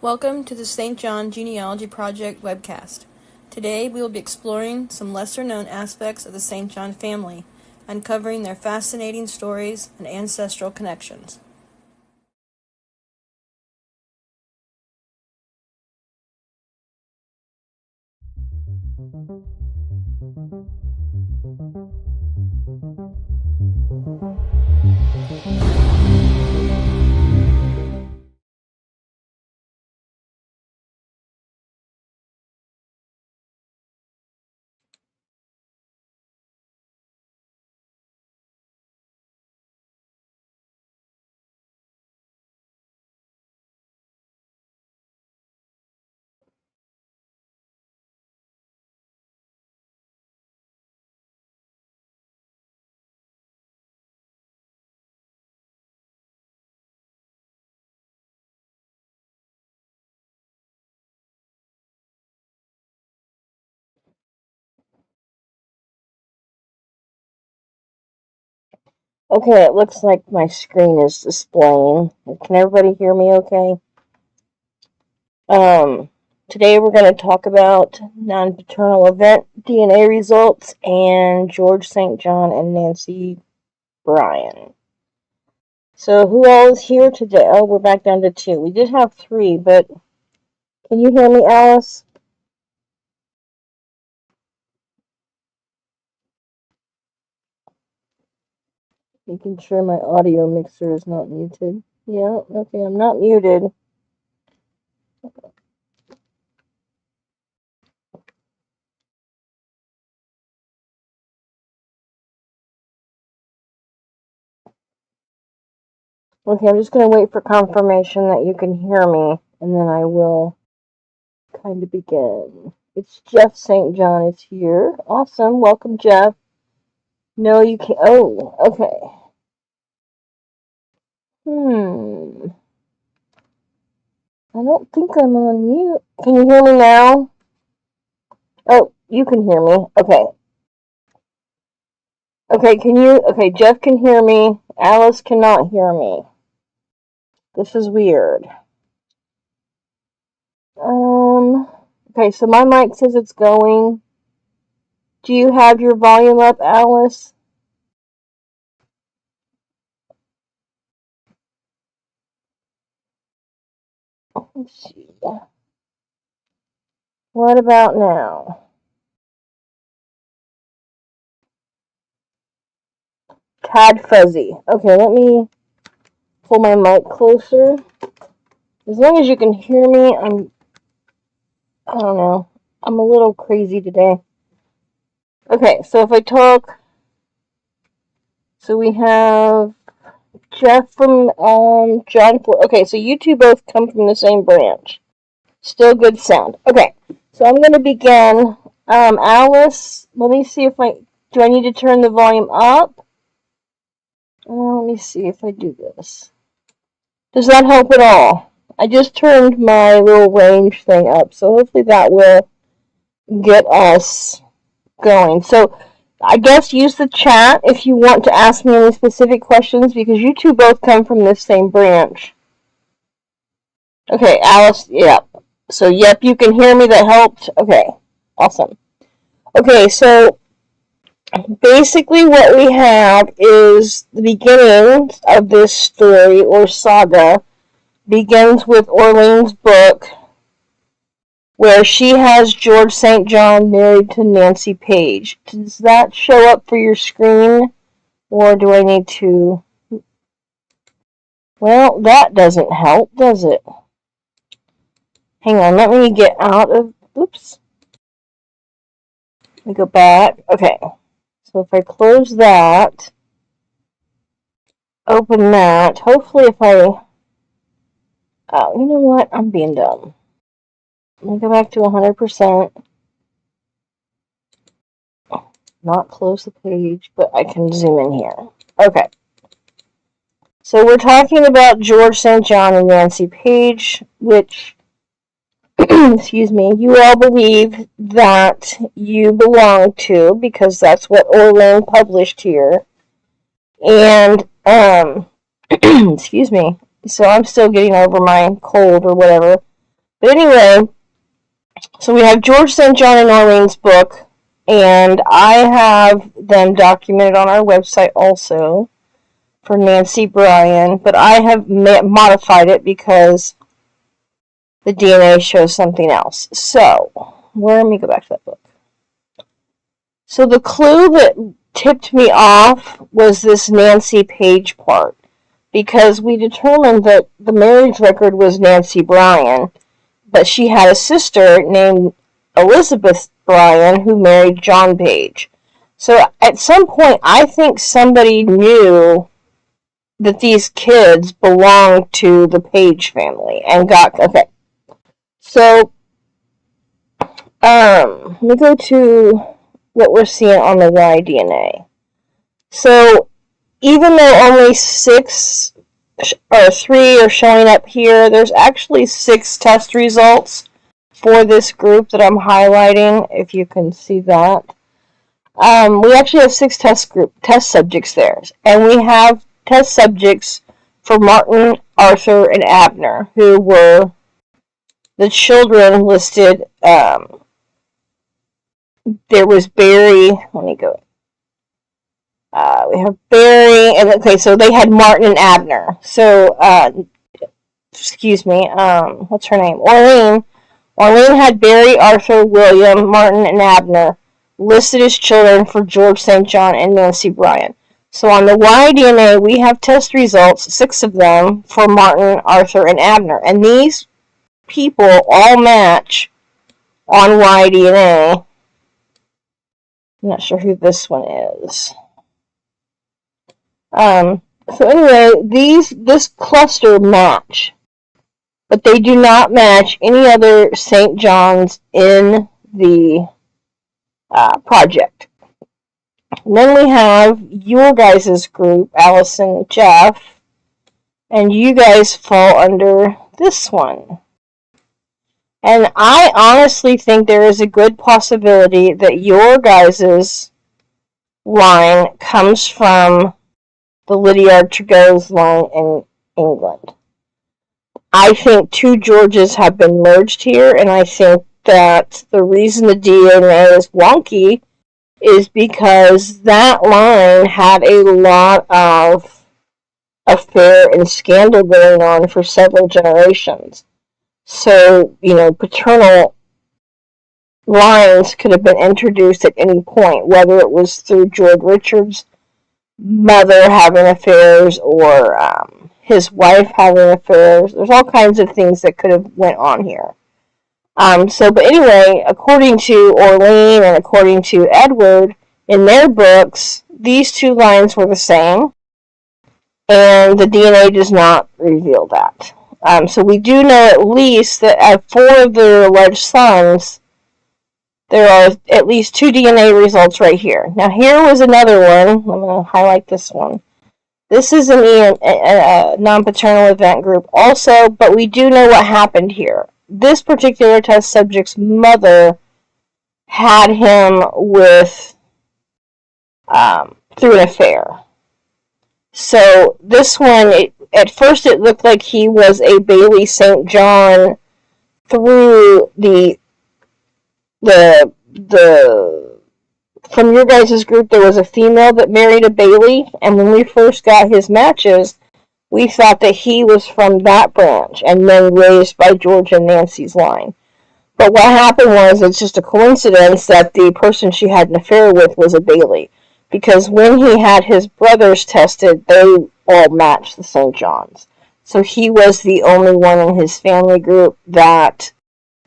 Welcome to the St. John Genealogy Project webcast. Today we will be exploring some lesser-known aspects of the St. John family, uncovering their fascinating stories and ancestral connections. Okay, it looks like my screen is displaying. Can everybody hear me okay? Today we're going to talk about non-paternal event DNA results and George St. John and Nancy Bryan. So who all is here today? Oh, we're back down to 2. We did have 3, but can you hear me, Alice? Making sure my audio mixer is not muted. Yeah, okay, I'm not muted. Okay, I'm just going to wait for confirmation that you can hear me, and then I will kind of begin. It's Jeff St. John is here. Awesome. Welcome, Jeff. No, you can't. Oh, okay. I don't think I'm on mute. Can you hear me now? Oh, you can hear me. Okay. Okay, Jeff can hear me. Alice cannot hear me. This is weird. Okay, so my mic says it's going. Do you have your volume up, Alice? Let's see. What about now? Tad fuzzy. Okay, let me pull my mic closer. As long as you can hear me, I don't know. I'm a little crazy today. Okay, so if I talk, so we have Jeff from John. Okay, so you two both come from the same branch. Still good sound. Okay, so I'm going to begin. Alice, let me see if do I need to turn the volume up? Let me see if I do this. Does that help at all? I just turned my little range thing up, so hopefully that will get us going. So I guess use the chat if you want to ask me any specific questions, because you two both come from this same branch. Okay, Alice, yep. So, yep, you can hear me. That helped. Okay, awesome. Okay, so basically what we have is the beginning of this story or saga begins with Orlean's book, where she has George St. John married to Nancy Page. Does that show up for your screen, or do I need to? Well, that doesn't help, does it? Hang on, let me get out of, oops. Let me go back. Okay. So if I close that, open that, hopefully if I, oh, you know what, I'm being dumb. Let me go back to 100%. Not close the page, but I can zoom in here. Okay. So we're talking about George St. John and Nancy Page, which, excuse me, you all believe that you belong to, because that's what Orlane published here. And, excuse me, so I'm still getting over my cold or whatever. But anyway, so we have George St. John and Orlane's book, and I have them documented on our website also for Nancy Bryan, but I have modified it because the DNA shows something else. So, let me go back to that book. So the clue that tipped me off was this Nancy Page part, because we determined that the marriage record was Nancy Bryan, but she had a sister named Elizabeth Bryan who married John Page. So at some point, I think somebody knew that these kids belonged to the Page family and got, okay. So, let me go to what we're seeing on the Y-DNA. So, even though only 6 or 3 are showing up here, there's actually 6 test results for this group that I'm highlighting, if you can see that. We actually have 6 test subjects there, and we have test subjects for Martin, Arthur, and Abner, who were the children listed. There was Barry. Let me go. We have Barry, and okay, so they had Martin and Abner. So, excuse me, what's her name? Orlane. Orlane had Barry, Arthur, William, Martin, and Abner listed as children for George St. John and Nancy Bryan. So on the Y-DNA, we have test results, 6 of them, for Martin, Arthur, and Abner. And these people all match on Y-DNA. I'm not sure who this one is. So anyway, this cluster match, but they do not match any other St. John's in the project. And then we have your guys' group, Allison, Jeff, and you guys fall under this one. And I honestly think there is a good possibility that your guys' line comes from the Lydiard Trego's line in England. I think 2 Georges have been merged here, and I think that the reason the DNA is wonky is because that line had a lot of affair and scandal going on for several generations. So, paternal lines could have been introduced at any point, whether it was through George Richards' mother having affairs or his wife having affairs. There's all kinds of things that could have went on here. But anyway, according to Orlane and according to Edward, in their books, these 2 lines were the same, and the DNA does not reveal that. So we do know at least that at 4 of their alleged sons, there are at least 2 DNA results right here. Now here was another one. I'm going to highlight this one. This is a non-paternal event group also, but we do know what happened here. This particular test subject's mother had him with through an affair. So this one, at first it looked like he was a Bailey St. John through the from your guys' group. There was a female that married a Bailey, and when we first got his matches, we thought that he was from that branch and then raised by George and Nancy's line. But what happened was, it's just a coincidence that the person she had an affair with was a Bailey. Because when he had his brothers tested, they all matched the St. John's. So he was the only one in his family group that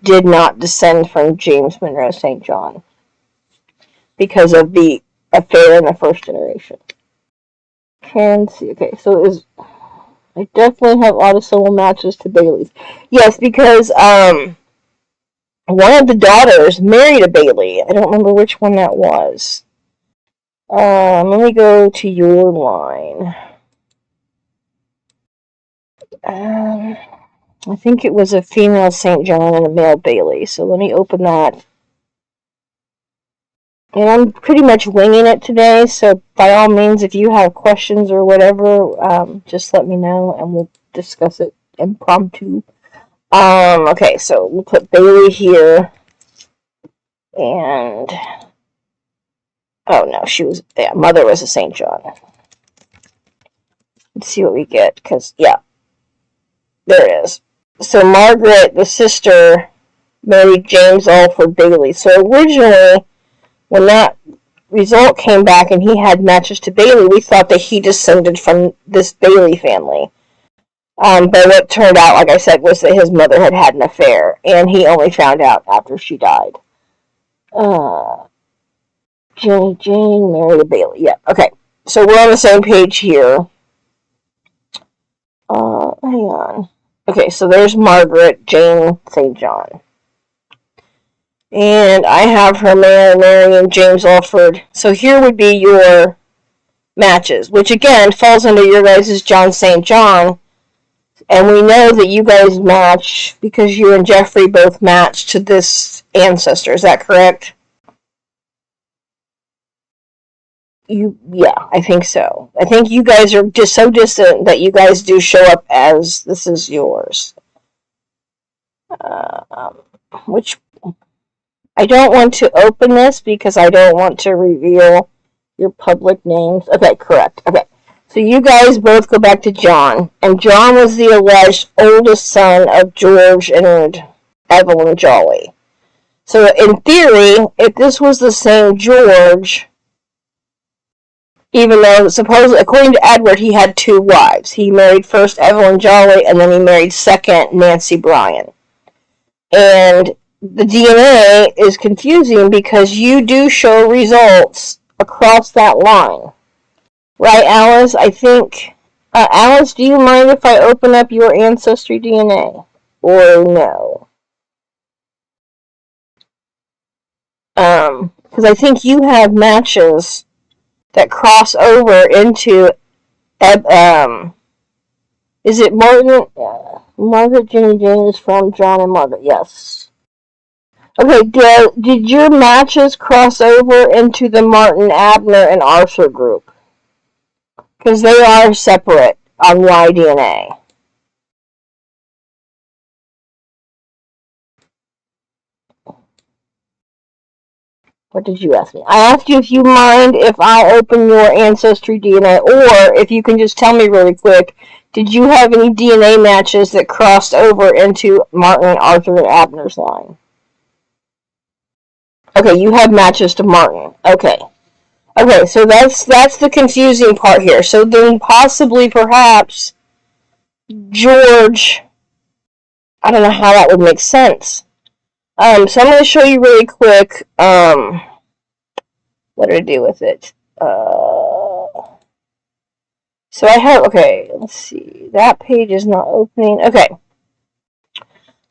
did not descend from James Monroe St. John, because of the affair in the first generation. Okay, so it was. I definitely have autosomal matches to Bailey's. Yes, because one of the daughters married a Bailey. I don't remember which one that was. Let me go to your line. I think it was a female St. John and a male Bailey. So let me open that. And I'm pretty much winging it today, so by all means, if you have questions or whatever, just let me know and we'll discuss it impromptu. Okay, so we'll put Bailey here. And, oh no, mother was a St. John. Let's see what we get, because, yeah, there it is. So Margaret, the sister, married James Alford Bailey. So originally, when that result came back and he had matches to Bailey, we thought that he descended from this Bailey family. But what turned out, like I said, was that his mother had had an affair, and he only found out after she died. Jane married a Bailey. Yeah, okay. So we're on the same page here. Hang on. Okay, so there's Margaret Jane St. John. And I have her marrying James Alford. So here would be your matches, which again falls under your guys' John St. John. And we know that you guys match because you and Jeffrey both match to this ancestor. Is that correct? Yeah, I think so. I think you guys are just so distant that you guys do show up as this is yours. Which I don't want to open this because I don't want to reveal your public names. Okay, correct. Okay. So you guys both go back to John. And John was the alleged oldest son of George and Evelyn Jolly. So in theory, if this was the same George, even though supposedly, according to Edward, he had two wives. He married first Evelyn Jolly, and then he married second Nancy Bryan. And the DNA is confusing because you do show results across that line. Right, Alice? I think... Alice, do you mind if I open up your Ancestry DNA? Or no? Because I think you have matches that cross over into... is it Martin? Margaret Jane is from John and Margaret. Yes. Okay, did your matches cross over into the Martin, Abner, and Arthur group? Because they are separate on Y-DNA. What did you ask me? I asked you if you mind if I open your Ancestry DNA, or if you can just tell me really quick, did you have any DNA matches that crossed over into Martin, Arthur, and Abner's line? Okay, you have matches to Martin. Okay. Okay, so that's the confusing part here. So then possibly, perhaps, George, I don't know how that would make sense. So I'm going to show you really quick, what did I do with it? So I have, okay, let's see, that page is not opening. Okay.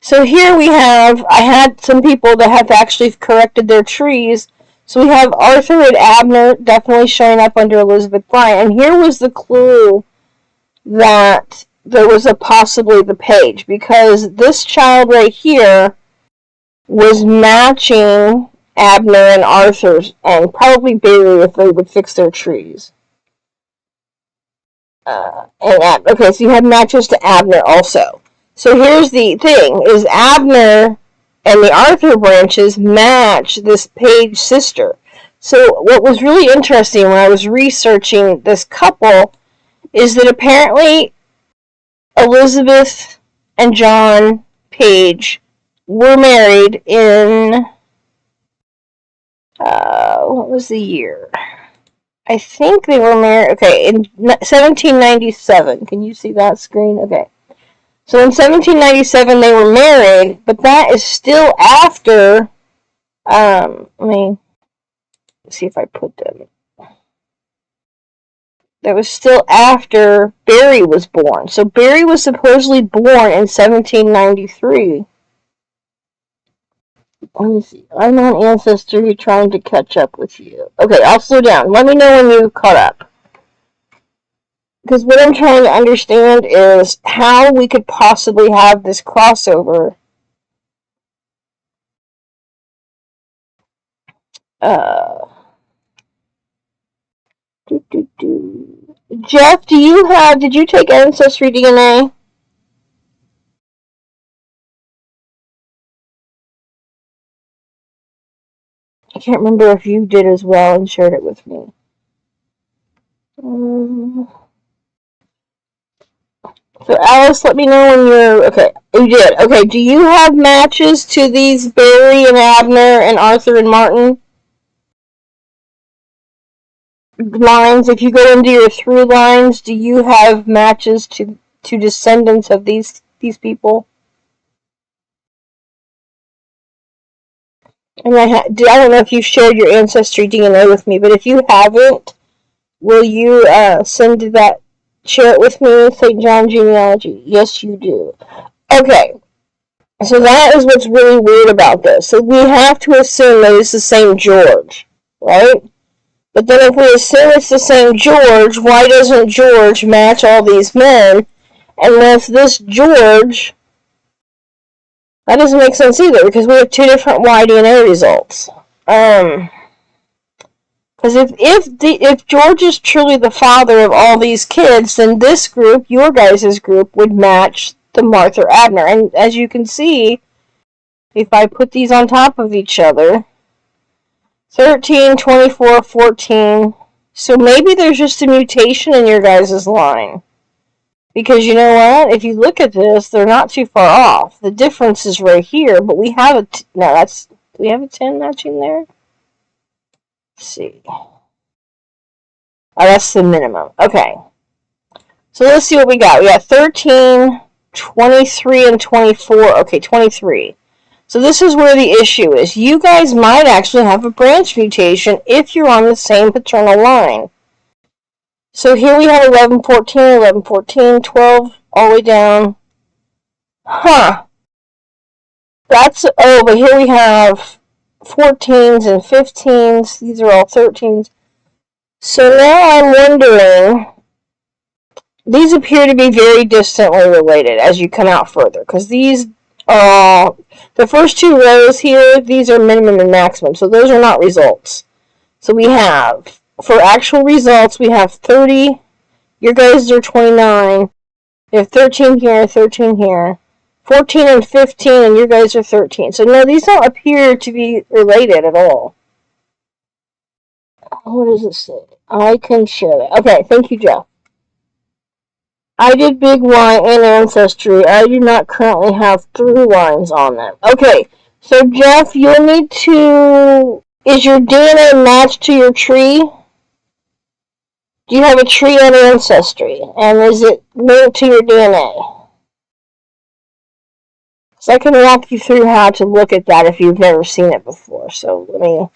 So here we have, I had some people that have actually corrected their trees. So we have Arthur and Abner definitely showing up under Elizabeth Bryan. And here was the clue that there was possibly the page. Because this child right here was matching Abner and Arthur's. And probably Bailey if they would fix their trees. Okay, so you have matches to Abner also. So here's the thing, is Abner and the Arthur branches match this Page sister. So what was really interesting when I was researching this couple is that apparently Elizabeth and John Page were married in, what was the year? I think they were married, okay, in 1797. Can you see that screen? Okay. So in 1797 they were married, but that is still after, let me see if I put them. That was still after Barry was born. So Barry was supposedly born in 1793. Let me see. I'm on Ancestry trying to catch up with you. Okay, I'll slow down. Let me know when you've caught up. Because what I'm trying to understand is how we could possibly have this crossover. Jeff, did you take Ancestry DNA? I can't remember if you did as well and shared it with me. So Alice, let me know when you're... Okay, you did. Okay, do you have matches to these Barry and Abner and Arthur and Martin lines? If you go into your through lines, do you have matches to descendants of these people? And I don't know if you shared your Ancestry DNA with me, but if you haven't, will you share it with me, St. John Genealogy? Yes, you do. Okay, so that is what's really weird about this. So we have to assume that it's the same George, right? But then if we assume it's the same George, why doesn't George match all these men? And with this George, that doesn't make sense either, because we have two different Y-DNA results. Because if George is truly the father of all these kids, then this group, your guys' group, would match the Martha Abner. And as you can see, if I put these on top of each other, 13, 24, 14. So maybe there's just a mutation in your guys' line. Because you know what? If you look at this, they're not too far off. The difference is right here, but we have do we have a 10 matching there? Let's see. Oh, that's the minimum. Okay. So let's see what we got. We got 13, 23, and 24. Okay, 23. So this is where the issue is. You guys might actually have a branch mutation if you're on the same paternal line. So here we have 11, 14, 11, 14, 12, all the way down. Huh. But here we have 14s and 15s. These are all 13s. So now I'm wondering, these appear to be very distantly related as you come out further, because these are the first two rows here, these are minimum and maximum, so those are not results. So we have, for actual results, we have 30, your guys are 29, you have 13 here, 13 here, 14 and 15, and your guys are 13. So no, these don't appear to be related at all. What does it say? I can share that. Okay, thank you, Jeff. I did Big Y and Ancestry. I do not currently have through lines on them. Okay, so Jeff, you'll need to... Is your DNA matched to your tree? Do you have a tree on Ancestry? And is it linked to your DNA? So I can walk you through how to look at that if you've never seen it before. So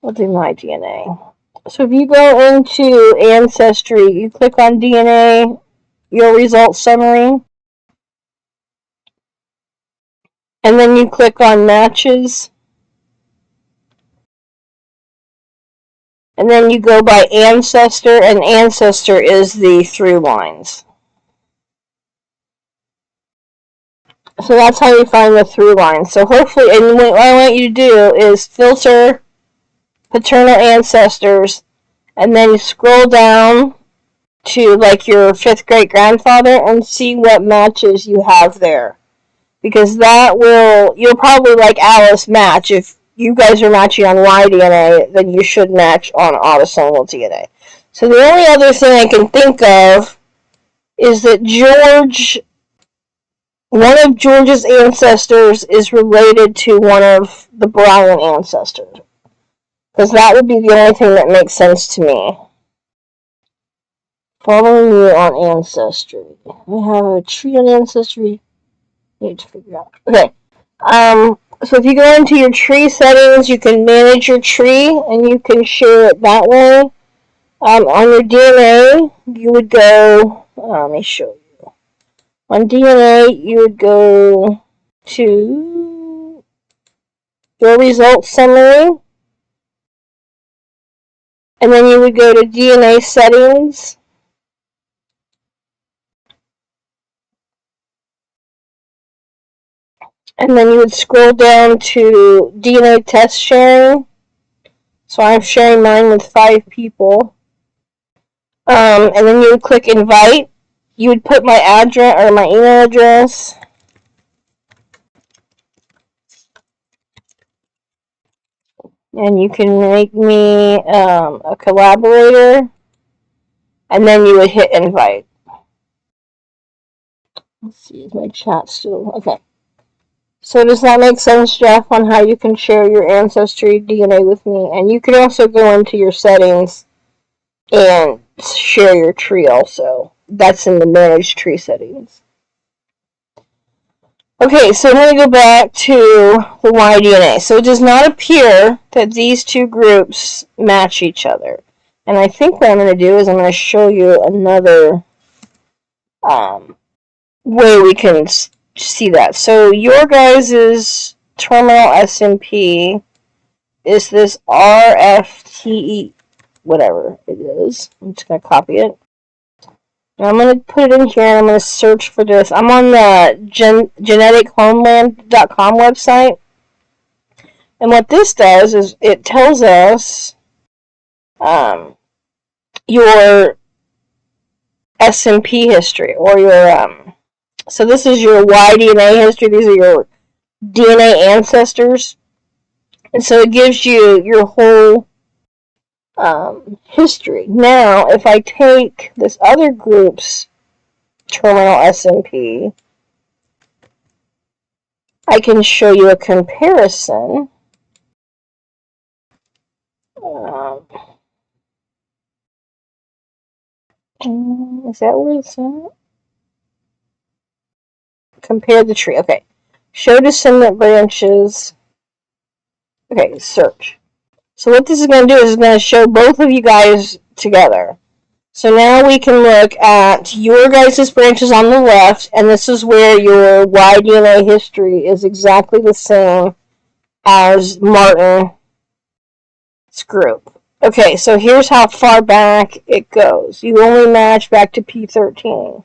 I'll do my DNA. So if you go into Ancestry, you click on DNA, your results summary, and then you click on matches, and then you go by ancestor, and ancestor is the through lines. So that's how you find the through lines. So hopefully, and what I want you to do is filter paternal ancestors, and then you scroll down to like your 5th great grandfather and see what matches you have there. Because you'll probably, like Alice, match. If you guys are matching on Y-DNA, then you should match on autosomal DNA. So the only other thing I can think of is that one of George's ancestors is related to one of the Bryan ancestors. Because that would be the only thing that makes sense to me. Following you on Ancestry. We have a tree on Ancestry. Need to figure out. Okay. So if you go into your tree settings, you can manage your tree, and you can share it that way. On your DNA, you would go, let me show you. On DNA, you would go to your results summary, and then you would go to DNA settings, and then you would scroll down to DNA test sharing. So I'm sharing mine with 5 people. And then you would click invite. You would put my address or my email address. And you can make me a collaborator. And then you would hit invite. Let's see, is my chat still? Okay. So does that make sense, Jeff, on how you can share your ancestry DNA with me? And you can also go into your settings and share your tree also. That's in the manage tree settings. Okay, so I'm going to go back to the Y-DNA. So it does not appear that these two groups match each other. And I think what I'm going to do is I'm going to show you another way we can see that. So your guys' terminal SMP is this RFTE, whatever it is. I'm just going to copy it. And I'm going to put it in here and I'm going to search for this. I'm on the genetichomeland.com website. And what this does is it tells us your SMP history or your so this is your Y-DNA history. These are your DNA ancestors. And so it gives you your whole history. Now, if I take this other group's terminal SMP, I can show you a comparison. Is that where it's at? Compare the tree. Okay. Show descendant branches. Okay, search. So what this is going to do is it's going to show both of you guys together. So now we can look at your guys' branches on the left, and this is where your Y-DNA history is exactly the same as Martin's group. Okay, so here's how far back it goes. You only match back to P13.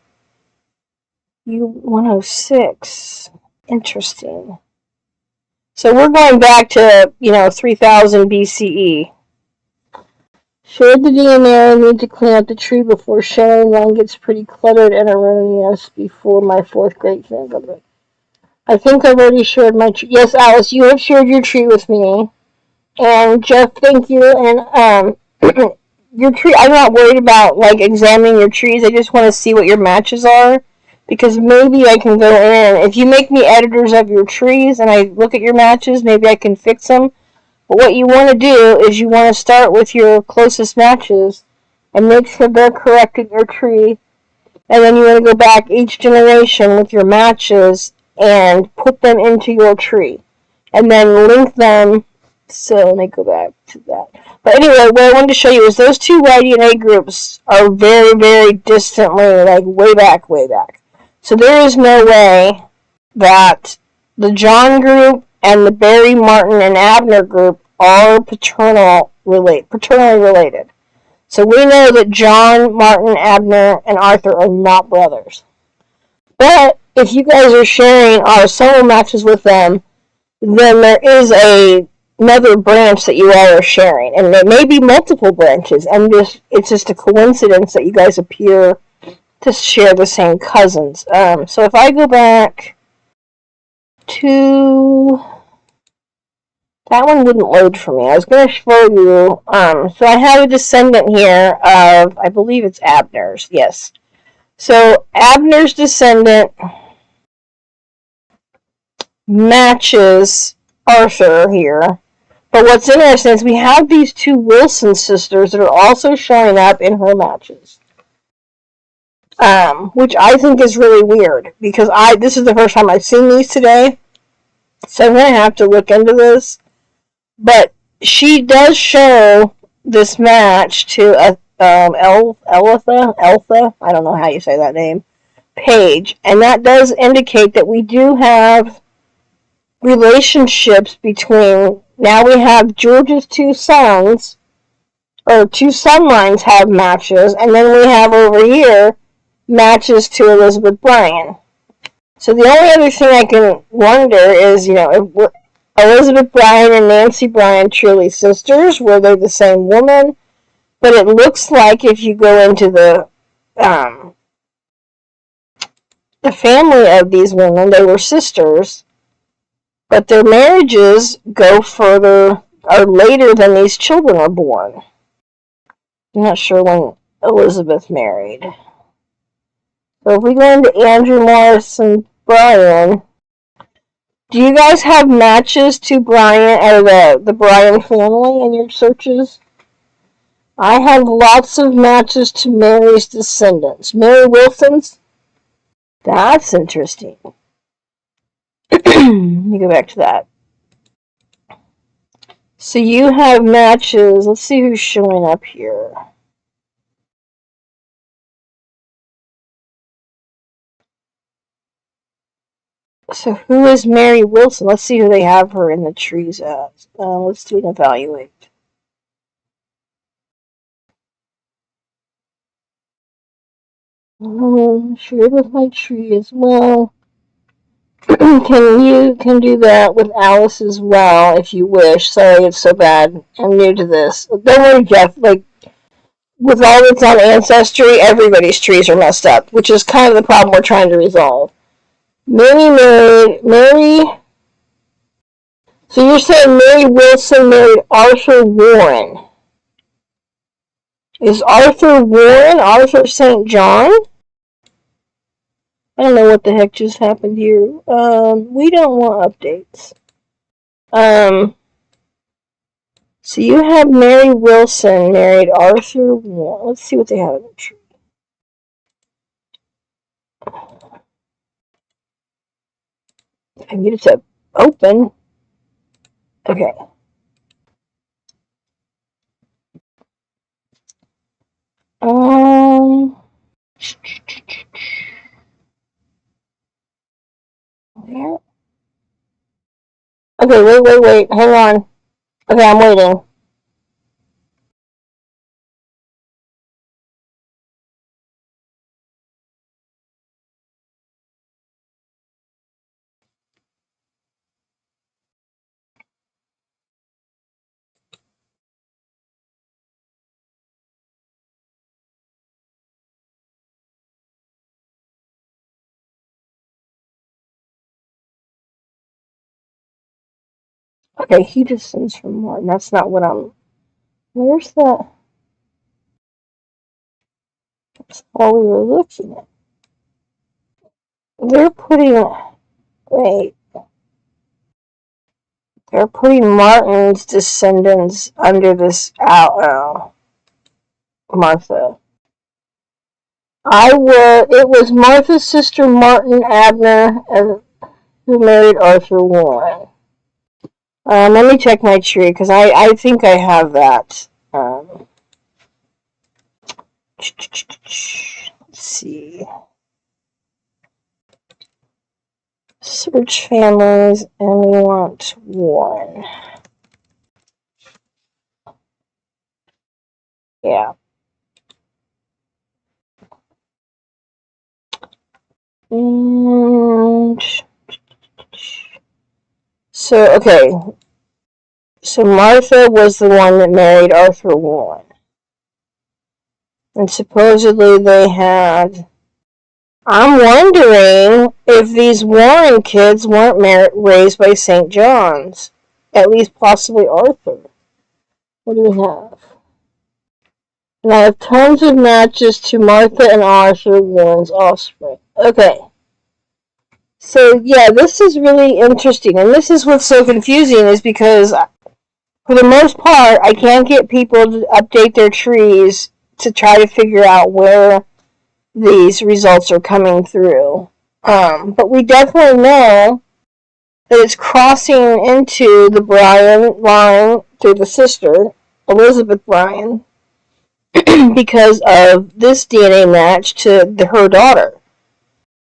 U106. Interesting. So we're going back to, 3000 BCE. Shared the DNA. I need to clean up the tree before sharing. One gets pretty cluttered and erroneous before my 4th grade kindergarten. I think I've already shared my tree. Yes, Alice, you have shared your tree with me. And Jeff, thank you. And your tree, I'm not worried about examining your trees. I just want to see what your matches are, because maybe I can go in. If you make me editors of your trees and I look at your matches, maybe I can fix them. But what you want to do is you want to start with your closest matches and make sure they're correct in your tree. And then you want to go back each generation with your matches and put them into your tree. And then link them. So let me go back to that. But anyway, what I wanted to show you is those two Y-DNA groups are very, very distantly, way back. So there is no way that the John group and the Barry, Martin, and Abner group are paternally related. So we know that John, Martin, Abner, and Arthur are not brothers. But if you guys are sharing autosomal matches with them, then there is another branch that you all are sharing. And there may be multiple branches, and it's just a coincidence that you guys appear to share the same cousins. So if I go back to... That one wouldn't load for me. I was going to show you. So I have a descendant here of, I believe it's Abner's. Yes. So Abner's descendant matches Arthur here. But what's interesting is we have these two Wilson sisters that are also showing up in her matches. Which I think is really weird, because this is the first time I've seen these today. So I'm going to have to look into this. But she does show this match to Eltha, I don't know how you say that name, page. And that does indicate that we do have relationships between, now we have George's two sons, or two son lines have matches, and then we have over here matches to Elizabeth Bryan. So the only other thing I can wonder is, if Elizabeth Bryan and Nancy Bryan truly sisters? Were they the same woman? But it looks like if you go into the family of these women, they were sisters, but their marriages go further or later than these children are born. I'm not sure when Elizabeth married. So if we go into Andrew Morris and Bryan, do you guys have matches to Bryan or the Bryan family in your searches? I have lots of matches to Mary's descendants. Mary Wilson's? That's interesting. Let me go back to that. So you have matches. Let's see who's showing up here. So who is Mary Wilson? Let's see who they have her in the trees at. Let's do an evaluate. Share with my tree as well. You can do that with Alice as well if you wish. Sorry, it's so bad. I'm new to this. Don't worry, Jeff. With all that's on Ancestry, everybody's trees are messed up, which is kind of the problem we're trying to resolve. Mary. So you're saying Mary Wilson married Arthur Warren? Is Arthur Warren Arthur St. John? I don't know what the heck just happened here. We don't want updates. So you have Mary Wilson married Arthur Warren. Let's see what they have in the tree. I can get it to open. Okay. Where? Okay, wait. Hang on. Okay, I'm waiting. Okay, he just sends for more. And that's not what I'm... Where's that? That's all we were looking at. They're putting... Wait. They're putting Martin's descendants under this... Martha. It was Martha's sister Martin Abner who married Arthur Warren. Let me check my tree, because I think I have that. Let's see. Search families, and we want Warren. Yeah. And so, okay. So Martha was the one that married Arthur Warren. And supposedly they had... I'm wondering if these Warren kids weren't raised by St. John's. At least possibly Arthur. What do we have? And I have tons of matches to Martha and Arthur Warren's offspring. Okay. So, yeah, this is really interesting. And this is what's so confusing, is because, for the most part, I can't get people to update their trees to try to figure out where these results are coming through. But we definitely know that it's crossing into the Bryan line through the sister, Elizabeth Bryan. because of this DNA match to her daughter.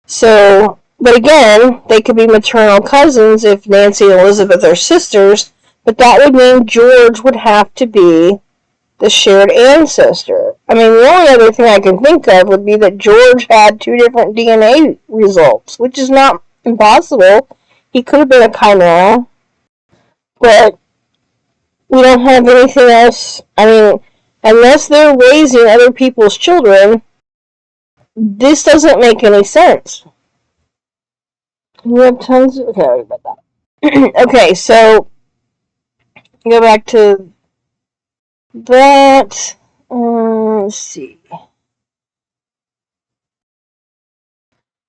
So, but again, they could be maternal cousins if Nancy and Elizabeth are sisters, but that would mean George would have to be the shared ancestor. I mean, the only other thing I can think of would be that George had 2 different DNA results, which is not impossible. He could have been a chimera, but we don't have anything else. I mean, unless they're raising other people's children, this doesn't make any sense. We have tons of... Okay, I already read that. Okay, so go back to that. Let's see.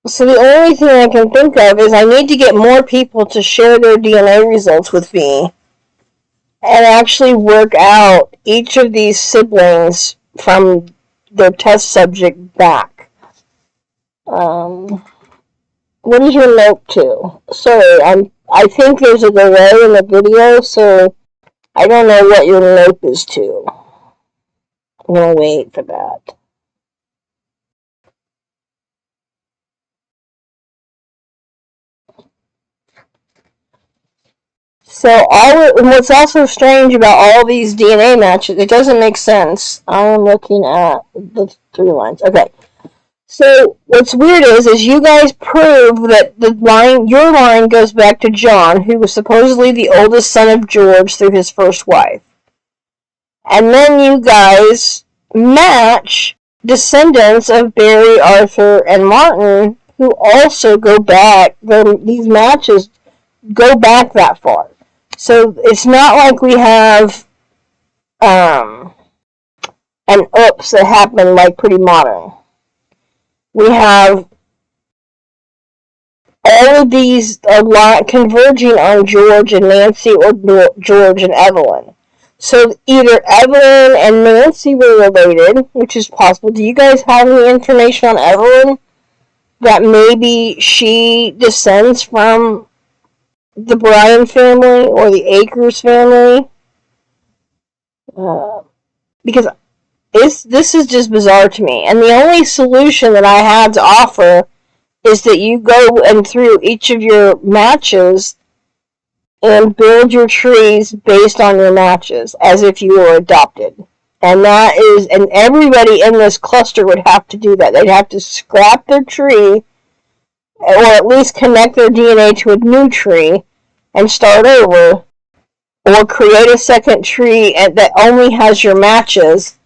So the only thing I can think of is I need to get more people to share their DNA results with me and actually work out each of these siblings from their test subject back. What is your note to? Sorry, I think there's a delay in the video, so I don't know what your note is to. I'm gonna wait for that. So what's also strange about all these DNA matches, it doesn't make sense. I'm looking at the 3 lines. Okay. So what's weird is you guys prove that your line goes back to John, who was supposedly the oldest son of George through his first wife. And then you guys match descendants of Barry, Arthur, and Martin, who also go back. These matches go back that far. So it's not like we have an oops that happened like pretty modern. We have all of these converging on George and Nancy or George and Evelyn. So either Evelyn and Nancy were related, which is possible. Do you guys have any information on Evelyn? That maybe she descends from the Bryan family or the Akers family? Because this is just bizarre to me. And the only solution that I have to offer is that you go and through each of your matches and build your trees based on your matches, as if you were adopted. And everybody in this cluster would have to do that. They'd have to scrap their tree, or at least connect their DNA to a new tree, and start over, or create a second tree that only has your matches,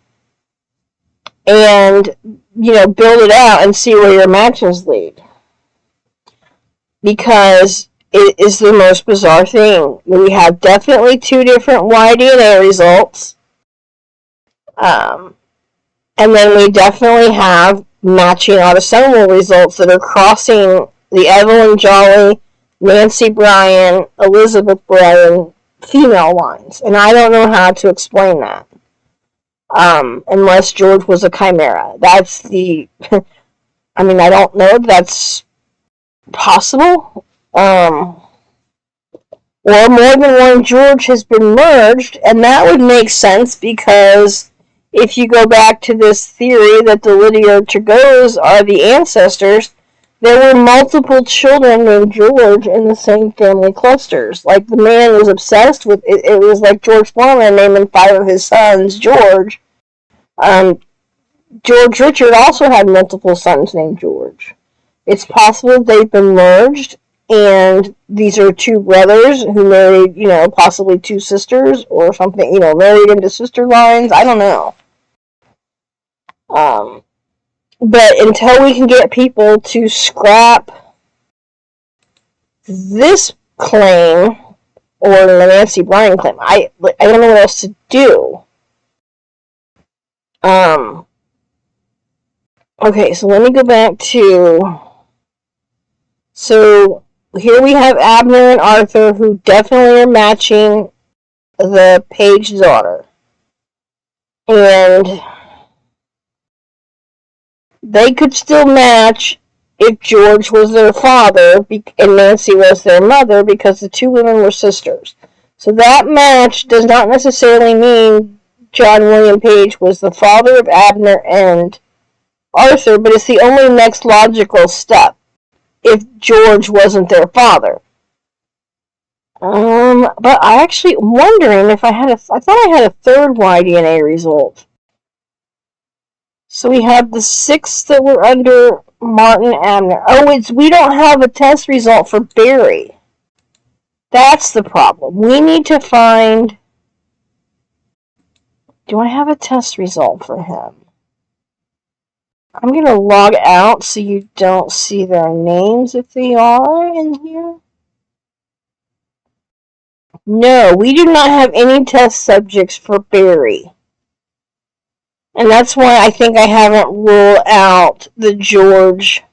and, build it out and see where your matches lead. Because it is the most bizarre thing. We have definitely 2 different Y-DNA results. And then we definitely have matching autosomal results that are crossing the Evelyn Jolly, Nancy Bryan, Elizabeth Bryan female lines. And I don't know how to explain that. Unless George was a chimera. That's the... I don't know if that's possible. Or more than one George has been merged, and that would make sense because if you go back to this theory that the Lydia Trigos are the ancestors, there were multiple children named George in the same family clusters. Like, the man was obsessed with it. It was like George Foreman naming 5 of his sons George. George Richard also had multiple sons named George. It's possible they've been merged, and these are 2 brothers who married, possibly 2 sisters or something, married into sister lines. I don't know. But until we can get people to scrap this claim or the Nancy Bryan claim, I don't know what else to do. Okay, so let me go back to... So here we have Abner and Arthur, who definitely are matching the Page daughter. And they could still match if George was their father and Nancy was their mother, because the 2 women were sisters. So that match does not necessarily mean John William Page was the father of Abner and Arthur, but it's the only next logical step if George wasn't their father. But I actually am wondering if I thought I had a third Y-DNA result. So we have the 6 that were under Martin Abner. Oh, we don't have a test result for Barry. That's the problem. We need to find... Do I have a test result for him? I'm going to log out so you don't see their names if they are in here. No, we do not have any test subjects for Barry. And that's why I think I haven't ruled out that George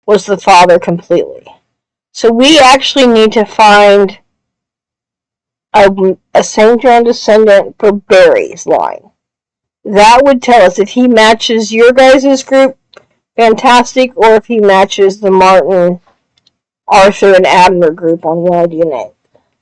was the father completely. So we actually need to find a St. John descendant for Barry's line. That would tell us if he matches your guys' group, fantastic, or if he matches the Martin, Arthur, and Abner group on Y-DNA.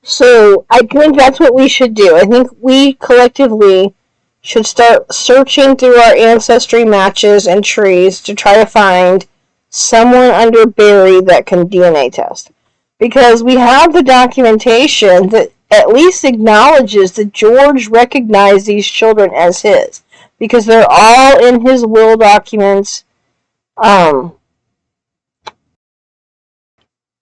So I think that's what we should do. I think we collectively should start searching through our ancestry matches and trees to try to find someone under Barry that can DNA test. Because we have the documentation that at least acknowledges that George recognized these children as his. Because they're all in his will documents. And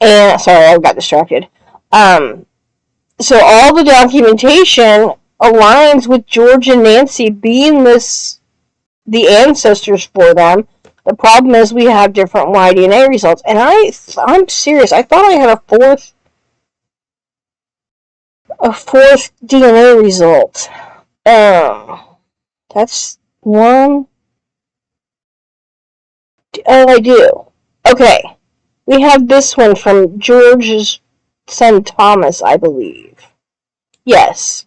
sorry, I got distracted. So all the documentation aligns with George and Nancy being the ancestors for them. The problem is we have different Y-DNA results. And I'm serious. I thought I had a fourth DNA result. That's one. Oh, I do. Okay. We have this one from George's son Thomas, I believe. Yes.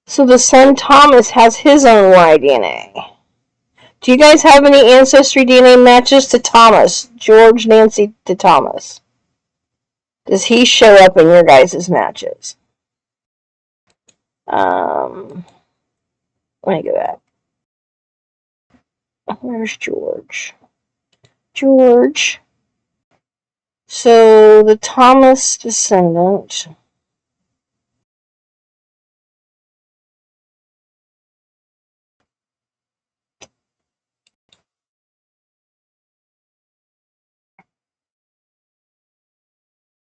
So the son Thomas has his own Y-DNA. Do you guys have any ancestry DNA matches to Thomas? George, Nancy to Thomas. Does he show up in your guys' matches? Let me go back. Where's George? George. So the Thomas descendant.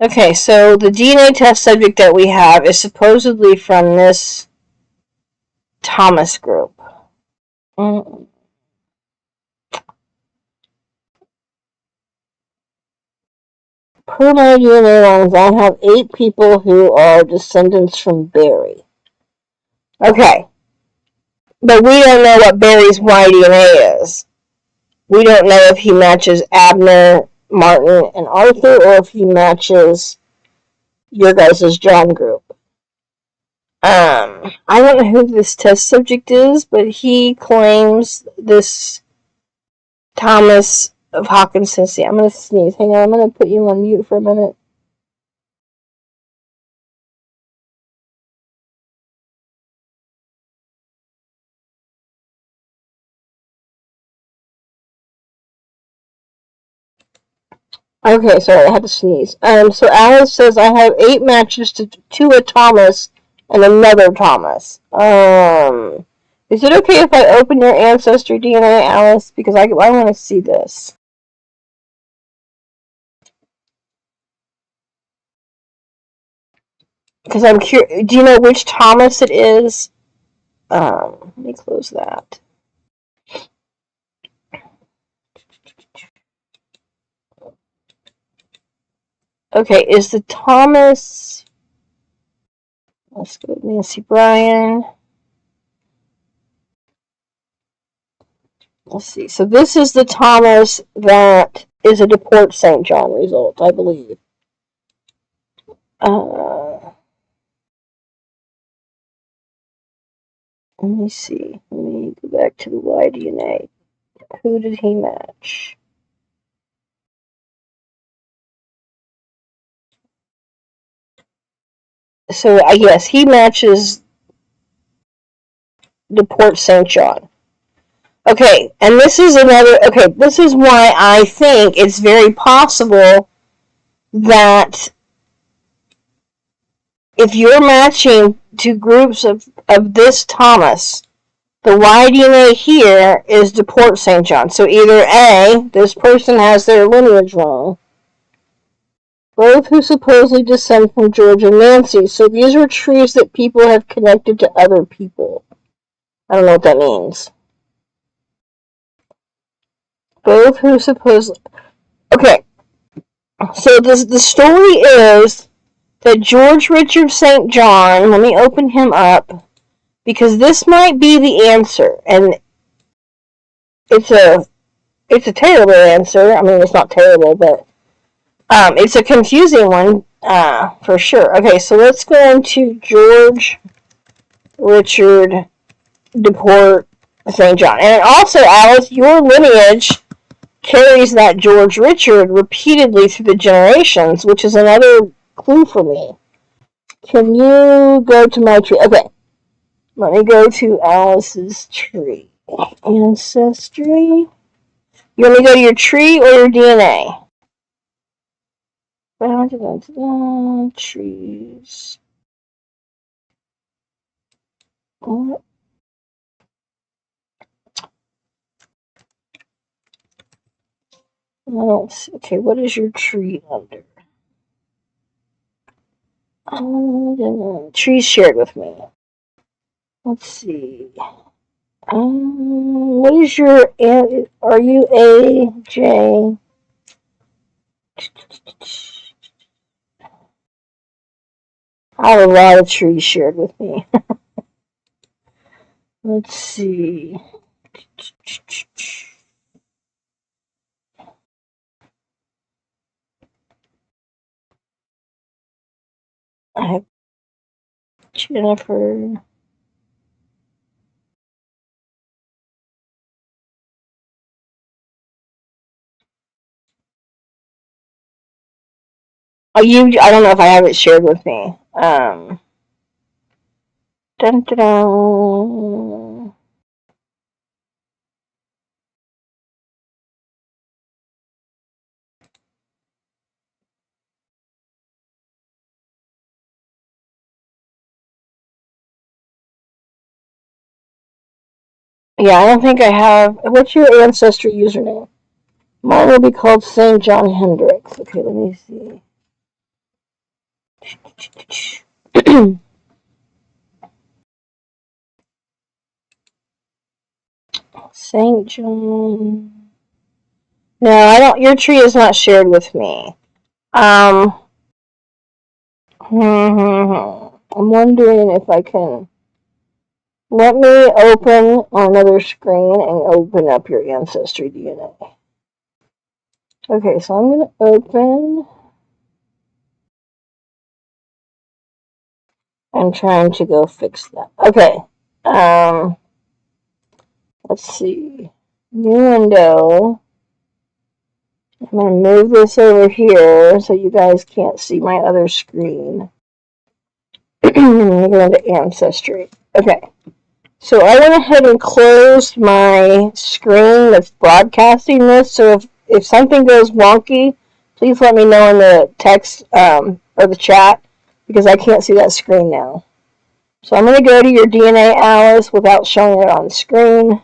Okay, so the DNA test subject that we have is supposedly from this Thomas group. Per my DNA lines, I have 8 people who are descendants from Barry. Okay. But we don't know what Barry's Y-DNA is. We don't know if he matches Abner, Martin, and Arthur, or if he matches your guys' John group. I don't know who this test subject is, but he claims this Thomas of Hawkinson. See, I'm going to sneeze. Hang on, I'm going to put you on mute for a minute. Okay, sorry, I had to sneeze. So Alice says I have 8 matches to a Thomas and another Thomas. Is it okay if I open your ancestry DNA, Alice? Because I want to see this. Because I'm curious. Do you know which Thomas it is? Let me close that. Okay, is the Thomas... Let's go with Nancy Bryan. Let's see. So this is the Thomas that is a Deport St. John result, I believe. Let me see. Let me go back to the Y-DNA. Who did he match? So, yes, he matches deport St. John. Okay, and this is this is why I think it's very possible that if you're matching to groups of this Thomas, the Y-DNA here is deport St. John. So either A, this person has their lineage wrong, both who supposedly descend from George and Nancy. So these are trees that people have connected to other people. I don't know what that means. Both who supposedly... Okay, so the story is that George Richard St. John, let me open him up, because this might be the answer, and it's a terrible answer. I mean, it's not terrible, but it's a confusing one, for sure. Okay, so let's go into George Richard deport St. John. And also, Alice, your lineage carries that George Richard repeatedly through the generations, which is another clue for me. Can you go to my tree? Okay, let me go to Alice's tree. Ancestry. You want me to go to your tree or your DNA? Trees. What? Okay, what is your tree under? Trees shared with me. Let's see. What is your... Are you A, J... I have a lot of trees shared with me. Let's see. I have Jennifer. I don't know if I have it shared with me. Dun, dun, dun. Yeah, I don't think I have. What's your ancestry username? Mine will be called St. John Hendricks. Okay, let me see. St. John. No, I don't. Your tree is not shared with me. I'm wondering if I can. Let me open on another screen and open up your ancestry DNA. Okay, so I'm going to open. I'm trying to go fix that. Okay. Let's see. New window. I'm going to move this over here so you guys can't see my other screen. Go into Ancestry. Okay. So I went ahead and closed my screen that's broadcasting this. So if something goes wonky, please let me know in the text or the chat, because I can't see that screen now. So I'm going to go to your DNA, Alice, without showing it on the screen.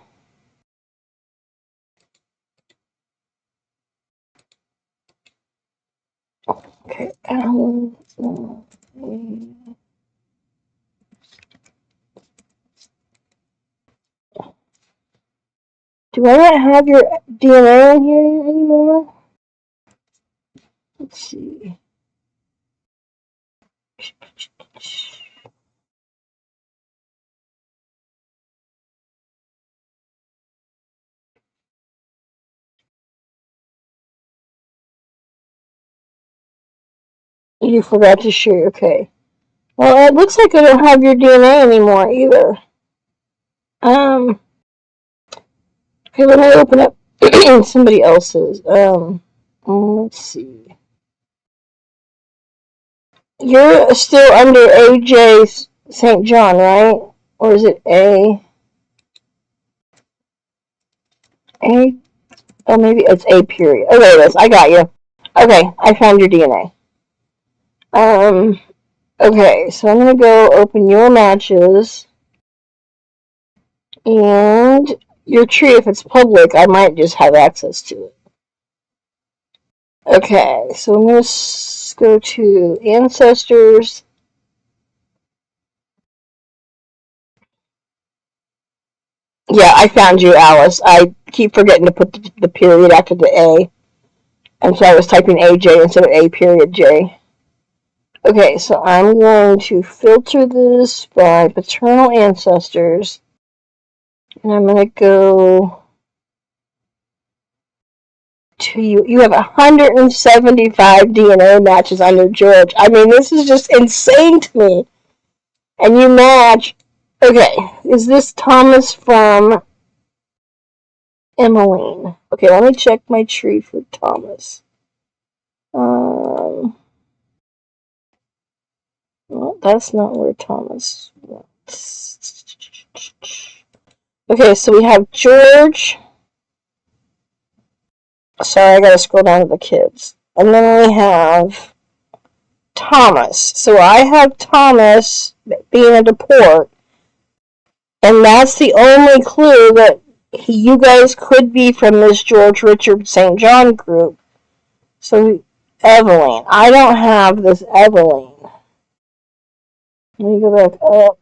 Okay, Alice. Do I not have your DNA in here anymore? Let's see. You forgot to share, okay. Well, it looks like I don't have your DNA anymore either. Okay, let me open up somebody else's. Let's see. You're still under AJ St. John, right? Or is it A? A. Oh, maybe it's A period. Oh, there it is. I got you. Okay, I found your DNA. Okay, so I'm going to go open your matches. And your tree, if it's public, I might just have access to it. Okay, so I'm going to go to Ancestors. Yeah, I found you, Alice. I keep forgetting to put the period after the A. And so I was typing AJ instead of A period J. Okay, so I'm going to filter this by paternal ancestors. And I'm going to go to you. You have 175 DNA matches under George. I mean, this is just insane to me. And you match. Okay, is this Thomas from Emmeline? Okay, let me check my tree for Thomas. Well, that's not where Thomas went. Okay, so we have George. Sorry, I gotta scroll down to the kids. And then we have Thomas. So I have Thomas being a deport. And that's the only clue that you guys could be from this George Richard St. John group. So, Evelyn. I don't have this Evelyn. Let me go back up.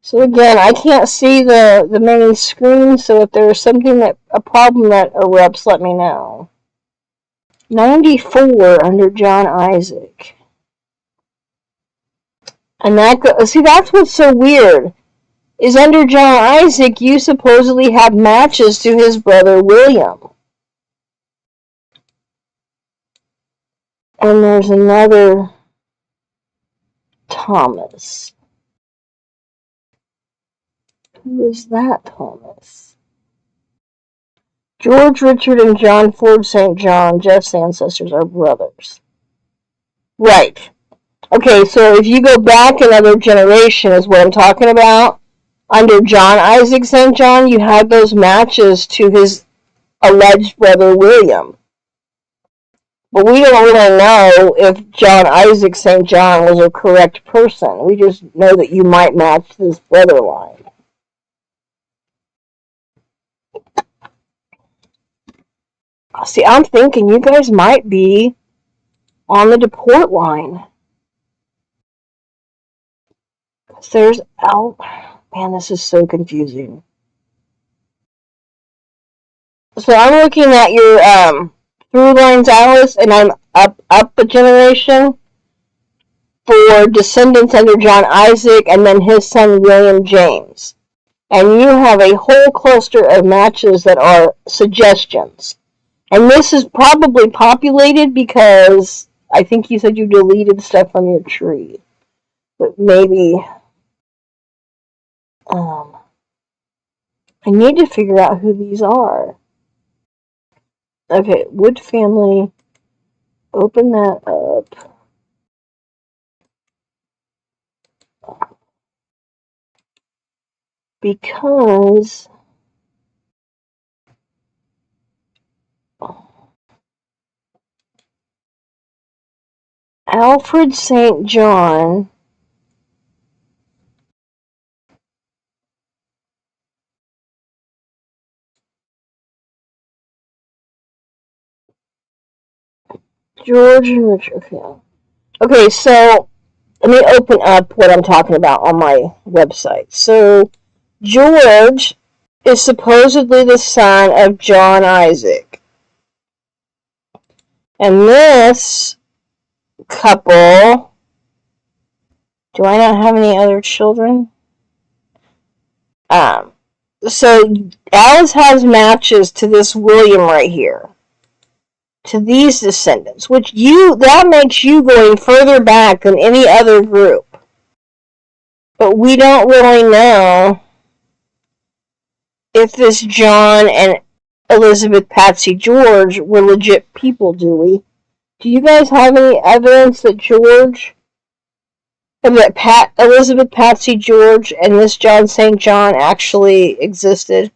So again, I can't see the main screen, so if there's a problem that erupts, let me know. 94 under John Isaac. And that's what's so weird. Is under John Isaac, you supposedly have matches to his brother William. And there's another Thomas. Who is that Thomas? George Richard and John Ford St. John, Jeff's ancestors, are brothers. Right. Okay, so if you go back another generation is what I'm talking about. Under John Isaac St. John, you had those matches to his alleged brother William. But we don't really know if John Isaac St. John was a correct person. We just know that you might match this brother line. See, I'm thinking you guys might be on the deport line. There's man, this is so confusing. So I'm looking at your through lines, Alice, and I'm up a generation for descendants under John Isaac and then his son William James. And you have a whole cluster of matches that are suggestions. And this is probably populated because I think you said you deleted stuff from your tree. But maybe I need to figure out who these are. Okay, Wood family. Open that up. Because Alfred St. John George and Richard. Okay, so let me open up what I'm talking about on my website. So George is supposedly the son of John Isaac. And this couple, do I not have any other children? So Alice has matches to this William right here. To these descendants, that makes you going further back than any other group. But we don't really know if this John and Elizabeth Patsy George were legit people, do we? Do you guys have any evidence that George And that Elizabeth Patsy George and this John St. John actually existed.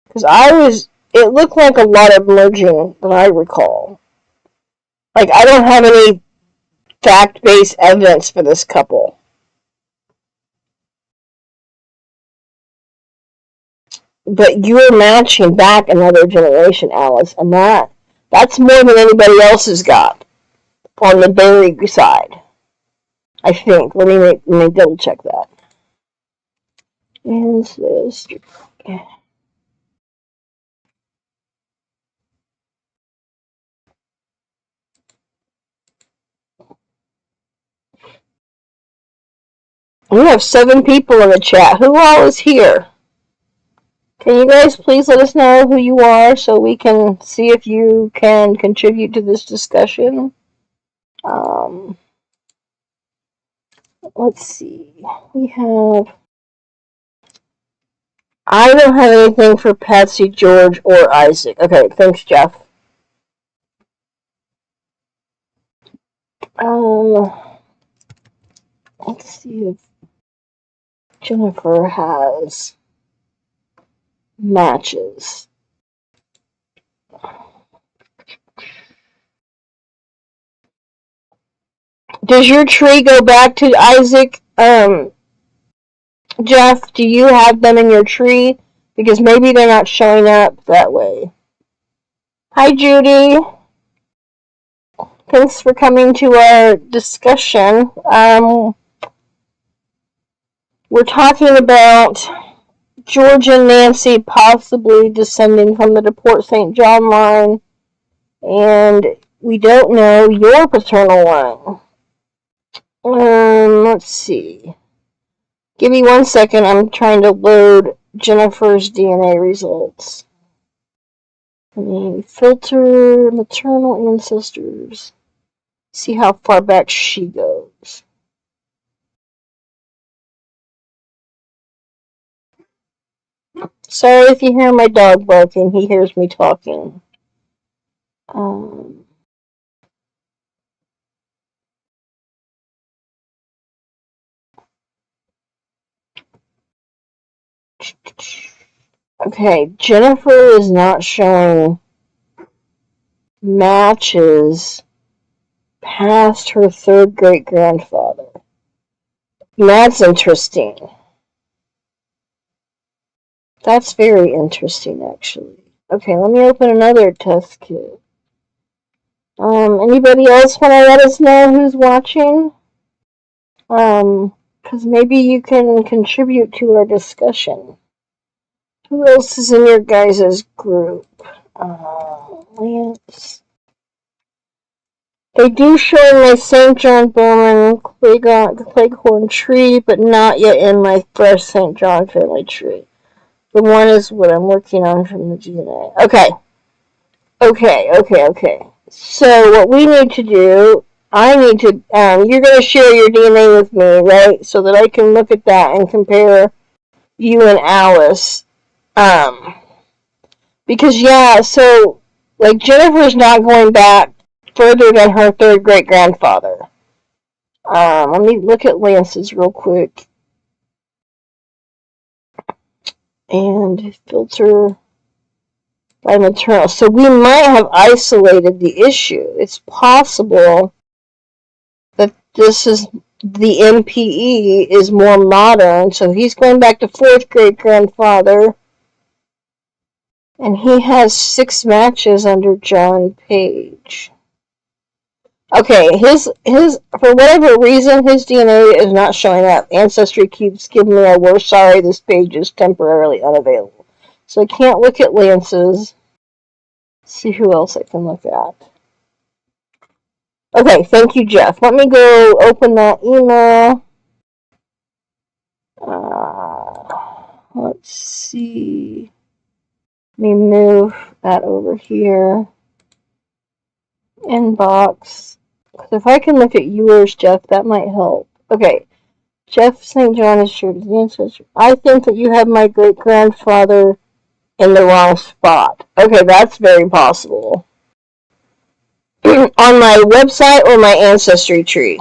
Because it looked like a lot of merging that I recall. Like, I don't have any fact-based evidence for this couple. But you're matching back another generation, Alice, and that's more than anybody else has got on the Berry side. I think. Let me double check that. Ancestry. We have 7 people in the chat. Who all is here? Can you guys please let us know who you are so we can see if you can contribute to this discussion? Let's see. I don't have anything for Patsy, George, or Isaac. Okay, thanks, Jeff. Let's see if Jennifer has matches. Does your tree go back to Isaac? Jeff, do you have them in your tree? Because maybe they're not showing up that way. Hi, Judy. Thanks for coming to our discussion. We're talking about George and Nancy possibly descending from the DePort St. John line, and we don't know your paternal line. Let's see. Give me 1 second. I'm trying to load Jennifer's DNA results. Let me filter maternal ancestors. See how far back she goes. Sorry if you hear my dog barking. He hears me talking. Okay, Jennifer is not showing matches past her 3rd great-grandfather. That's interesting. That's very interesting, actually. Okay, let me open another test kit. Anybody else want to let us know who's watching? Because maybe you can contribute to our discussion. Who else is in your guys' group? Lance. They do show in my St. John Bowman Cleghorn tree, but not yet in my fresh St. John family tree. The one is what I'm working on from the DNA. Okay. So what we need to do, you're going to share your DNA with me, right? So that I can look at that and compare you and Alice. Because, so, like, Jennifer's not going back further than her 3rd great-grandfather. Let me look at Lance's real quick. And filter by maternal. So we might have isolated the issue. It's possible that this is the MPE is more modern. So he's going back to 4th great-grandfather. And he has 6 matches under John Page. Okay, his for whatever reason, his DNA is not showing up. Ancestry keeps giving me a "we're sorry, this page is temporarily unavailable." So I can't look at Lance's. See who else I can look at. Okay, thank you, Jeff. Let me go open that email. Let's see. Let me move that over here. Inbox. Because if I can look at yours, Jeff, that might help. Okay. Jeff St. John is sure the ancestor. I think that you have my great-grandfather in the wrong spot. Okay, that's very possible. On my website or my ancestry tree?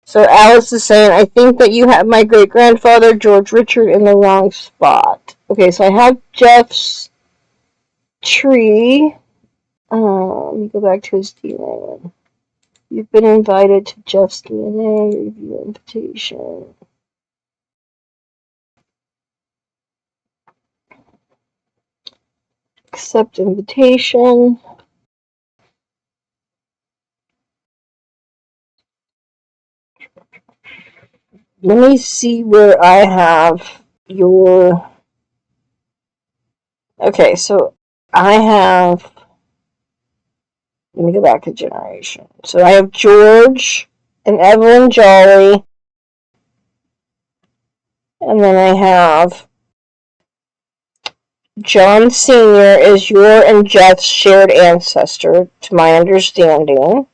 So Alice is saying, I think that you have my great-grandfather, George Richard, in the wrong spot. Okay, so I have Jeff's tree. Let me go back to his DNA. You've been invited to Jeff's DNA review invitation. Accept invitation. Let me see where I have your... Okay, so I have... Let me go back to generation. So I have George and Evelyn Jolly. And then I have John Sr. is your and Jeff's shared ancestor, to my understanding.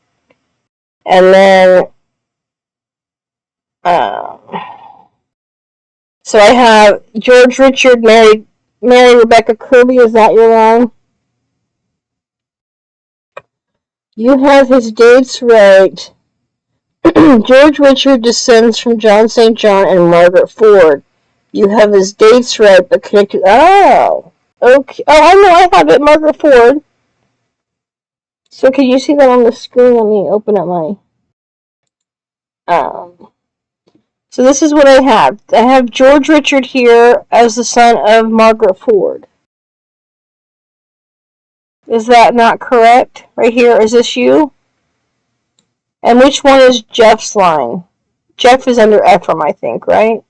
And then... so I have George Richard married Rebecca Kirby. Is that your line? You have his dates right. George Richard descends from John St. John and Margaret Ford. You have his dates right, but connected... Oh! Okay. Oh, I know, I have it, Margaret Ford. So can you see that on the screen? Let me open up my... So this is what I have. I have George Richard here as the son of Margaret Ford. Is that not correct? Right here, is this you? And which one is Jeff's line? Jeff is under Ephraim, I think, right?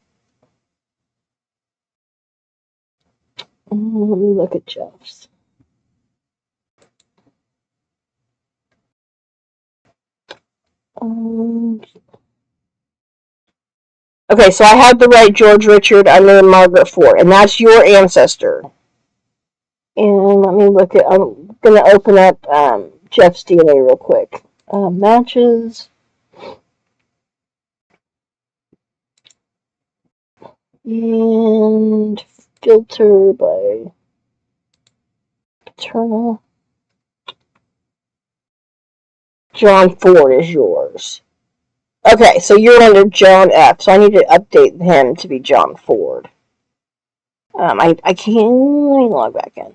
Let me look at Jeff's. Okay, so I have the right George Richard under Margaret Ford, and that's your ancestor. And let me look at... I'm going to open up Jeff's DNA real quick. Matches... And filter by paternal. John Ford is yours. Okay, so you're under John F, so I need to update him to be John Ford. I can't... Let me log back in.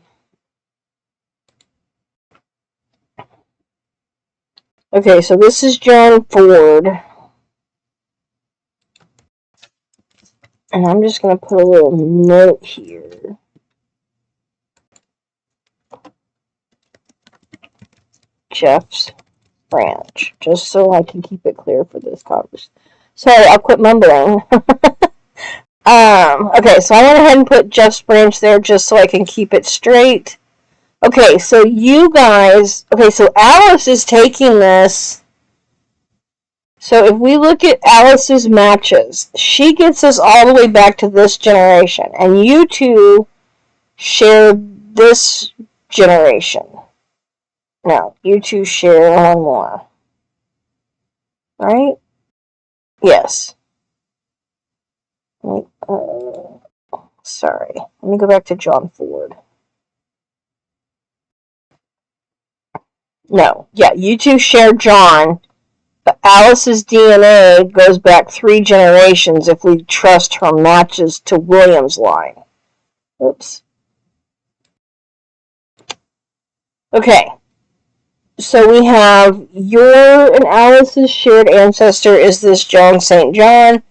Okay, so this is John Ford. And I'm just going to put a little note here. Jeff's branch. Just so I can keep it clear for this conversation. Sorry, I'll quit mumbling. Okay, so I went ahead and put Jeff's branch there just so I can keep it straight. Okay, so you guys... Okay, so Alice is taking this... So if we look at Alice's matches, she gets us all the way back to this generation. And you two share this generation. No, you two share one more. Right? Yes. Sorry. Let me go back to John Ford. No. Yeah, you two share John. But Alice's DNA goes back 3 generations if we trust her matches to William's line. Oops. Okay. So we have your and Alice's shared ancestor is this John St. John,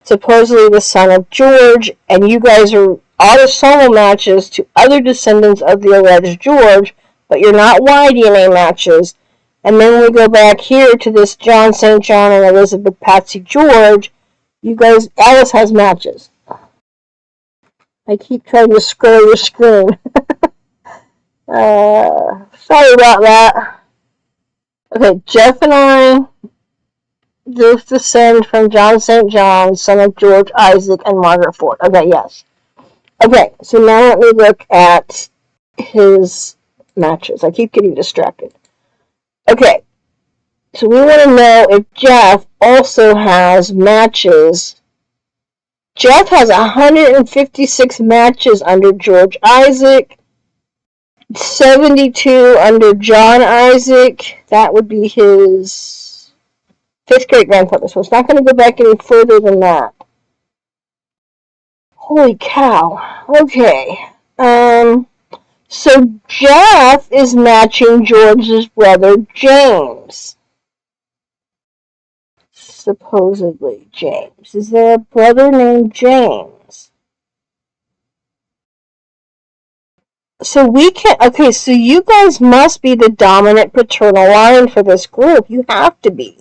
supposedly the son of George, and you guys are autosomal matches to other descendants of the alleged George, but you're not Y-DNA matches. And then we go back here to this John St. John and Elizabeth Patsy George. You guys, Alice has matches. I keep trying to scroll your screen. Sorry about that. Okay, Jeff and I both descend from John St. John, son of George, Isaac, and Margaret Ford. Okay, yes. Okay, so now let me look at his matches. I keep getting distracted. Okay, so we want to know if Jeff also has matches. Jeff has 156 matches under George Isaac, 72 under John Isaac. That would be his Fifth great-grandfather. So it's not going to go back any further than that. Holy cow. Okay. So Jeff is matching George's brother James. Supposedly James. Is there a brother named James? So we can, okay, so you guys must be the dominant paternal line for this group. You have to be.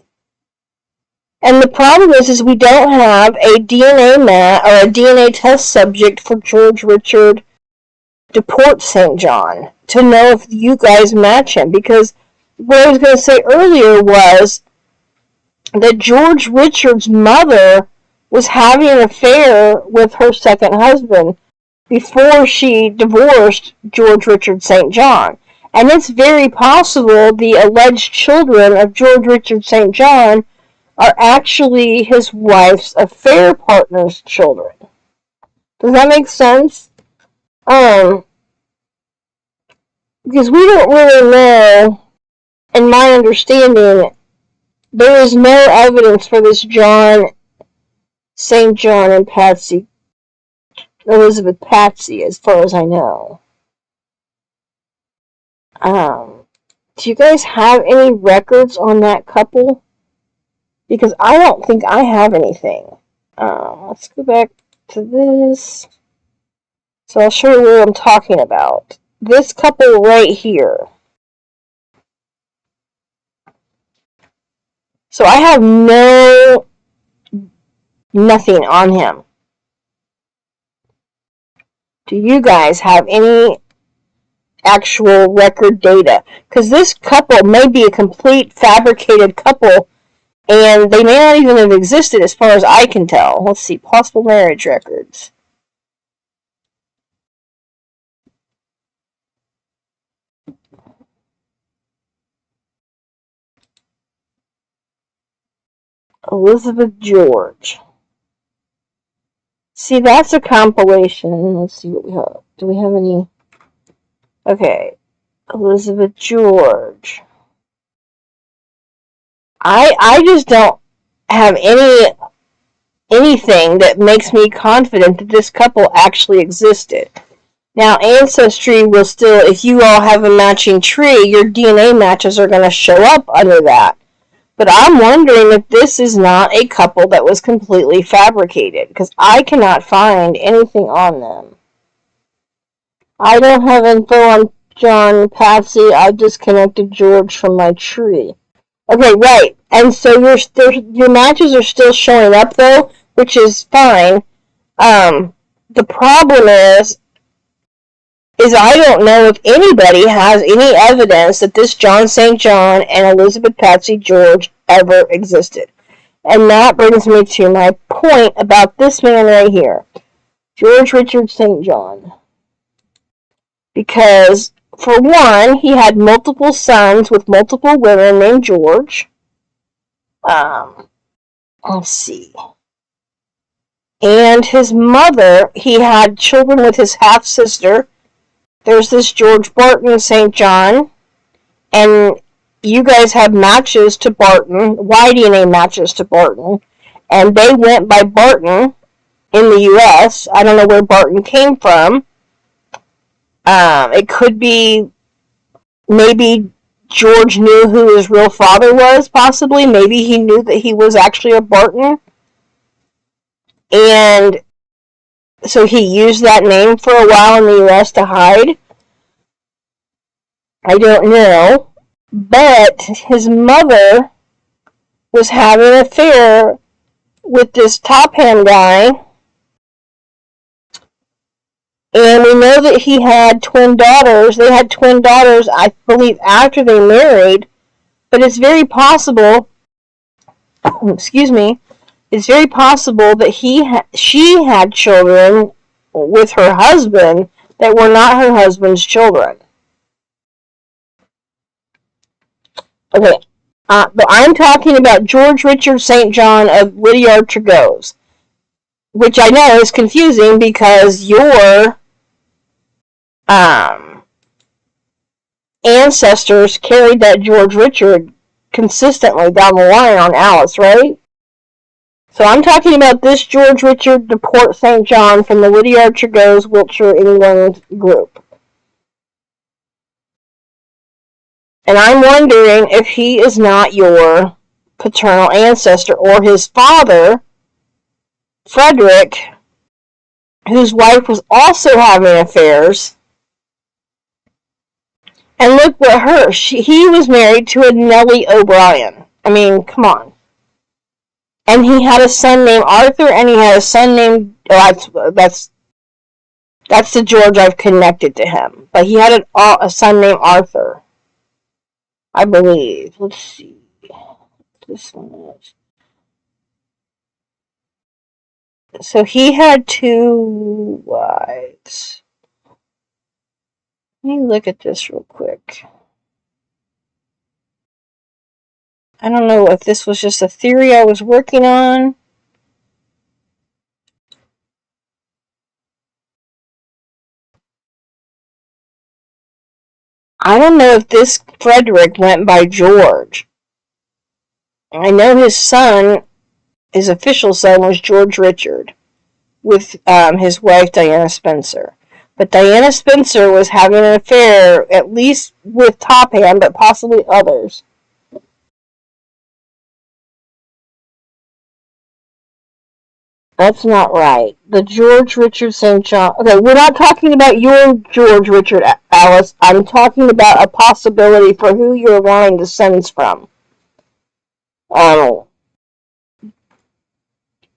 And the problem is we don't have a DNA test subject for George Richard DePort St. John to know if you guys match him. Because what I was going to say earlier was that George Richard's mother was having an affair with her second husband before she divorced George Richard St. John. And it's very possible the alleged children of George Richard St. John are actually his wife's affair partner's children. Does that make sense? Because we don't really know, in my understanding, there is no evidence for this St. John and Elizabeth Patsy, as far as I know. Do you guys have any records on that couple? Because I don't think I have anything. Let's go back to this. So I'll show you what I'm talking about. This couple right here. So I have nothing on him. Do you guys have any actual record data? Because this couple may be a complete fabricated couple, and they may not even have existed as far as I can tell. Let's see, possible marriage records. Elizabeth George. See, that's a compilation. Let's see what we have. Do we have any? Okay. Elizabeth George. I just don't have anything that makes me confident that this couple actually existed. Now, Ancestry will still, if you all have a matching tree, your DNA matches are going to show up under that. But I'm wondering if this is not a couple that was completely fabricated, because I cannot find anything on them. I don't have info on John and Patsy. I've disconnected George from my tree. Okay, right. And so your matches are still showing up, though, which is fine. The problem is I don't know if anybody has any evidence that this John St. John and Elizabeth Patsy George ever existed. And that brings me to my point about this man right here, George Richard St. John. Because, for one, he had multiple sons with multiple women named George. Let's see. And his mother, he had children with his half-sister. There's this George Barton St. John, and you guys have matches to Barton, Y-DNA matches to Barton, and they went by Barton in the U.S. I don't know where Barton came from. It could be, maybe George knew who his real father was, possibly. Maybe he knew that he was actually a Barton, and so he used that name for a while in the U.S. to hide. I don't know. But his mother was having an affair with this Topham guy. And we know that he had twin daughters. They had twin daughters, I believe, after they married. But it's very possible, excuse me, it's very possible that she had children with her husband that were not her husband's children. Okay, but I'm talking about George Richard St. John of Lydiard Tregoes, which I know is confusing because your ancestors carried that George Richard consistently down the line on Alice, right? So I'm talking about this George Richard de Port St. John from the Lydia Archer Goes, Wiltshire, England group. And I'm wondering if he is not your paternal ancestor, or his father, Frederick, whose wife was also having affairs. And look what her, he was married to a Nellie O'Brien. I mean, come on. And he had a son named Arthur, and he had a son named, that's the George I've connected to him. But he had a son named Arthur, I believe. Let's see. This one is. So he had 2 wives. Let me look at this real quick. I don't know if this was just a theory I was working on. I don't know if this Frederick went by George. I know his son, his official son, was George Richard, with his wife Diana Spencer. But Diana Spencer was having an affair, at least with Topham, but possibly others. That's not right. The George Richard St. John. Okay, we're not talking about your George Richard, Alice. I'm talking about a possibility for who your line descends from.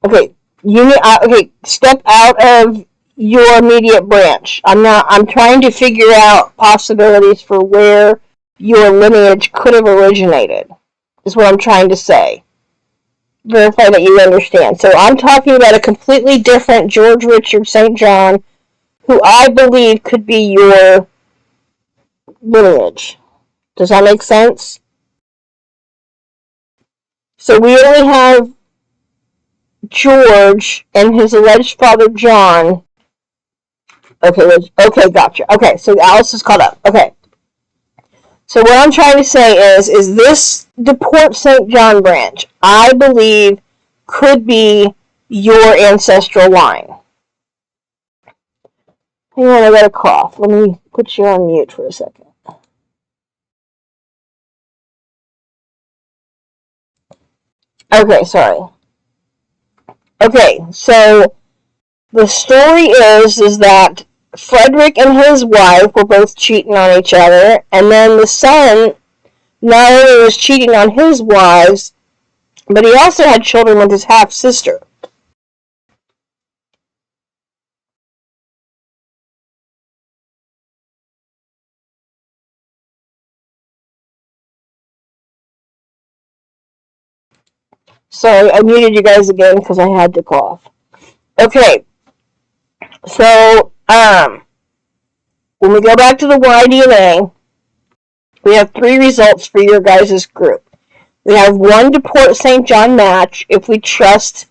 Okay, step out of your immediate branch. I'm trying to figure out possibilities for where your lineage could have originated, is what I'm trying to say. Verify that you understand. So I'm talking about a completely different George Richard St. John, who I believe could be your lineage. Does that make sense? So we only have George and his alleged father John. Okay, gotcha. Okay, so Alice is caught up. Okay. So what I'm trying to say is this the Port St. John branch, I believe, could be your ancestral line. Hang on, I got a cough. Let me put you on mute for a second. Okay, sorry. Okay, so the story is that Frederick and his wife were both cheating on each other, and then the son not only was cheating on his wives, but he also had children with his half-sister. Sorry, I muted you guys again because I had to cough. Okay, so, when we go back to the Y-DNA, we have 3 results for your guys' group. We have 1 to Port St. John match if we trust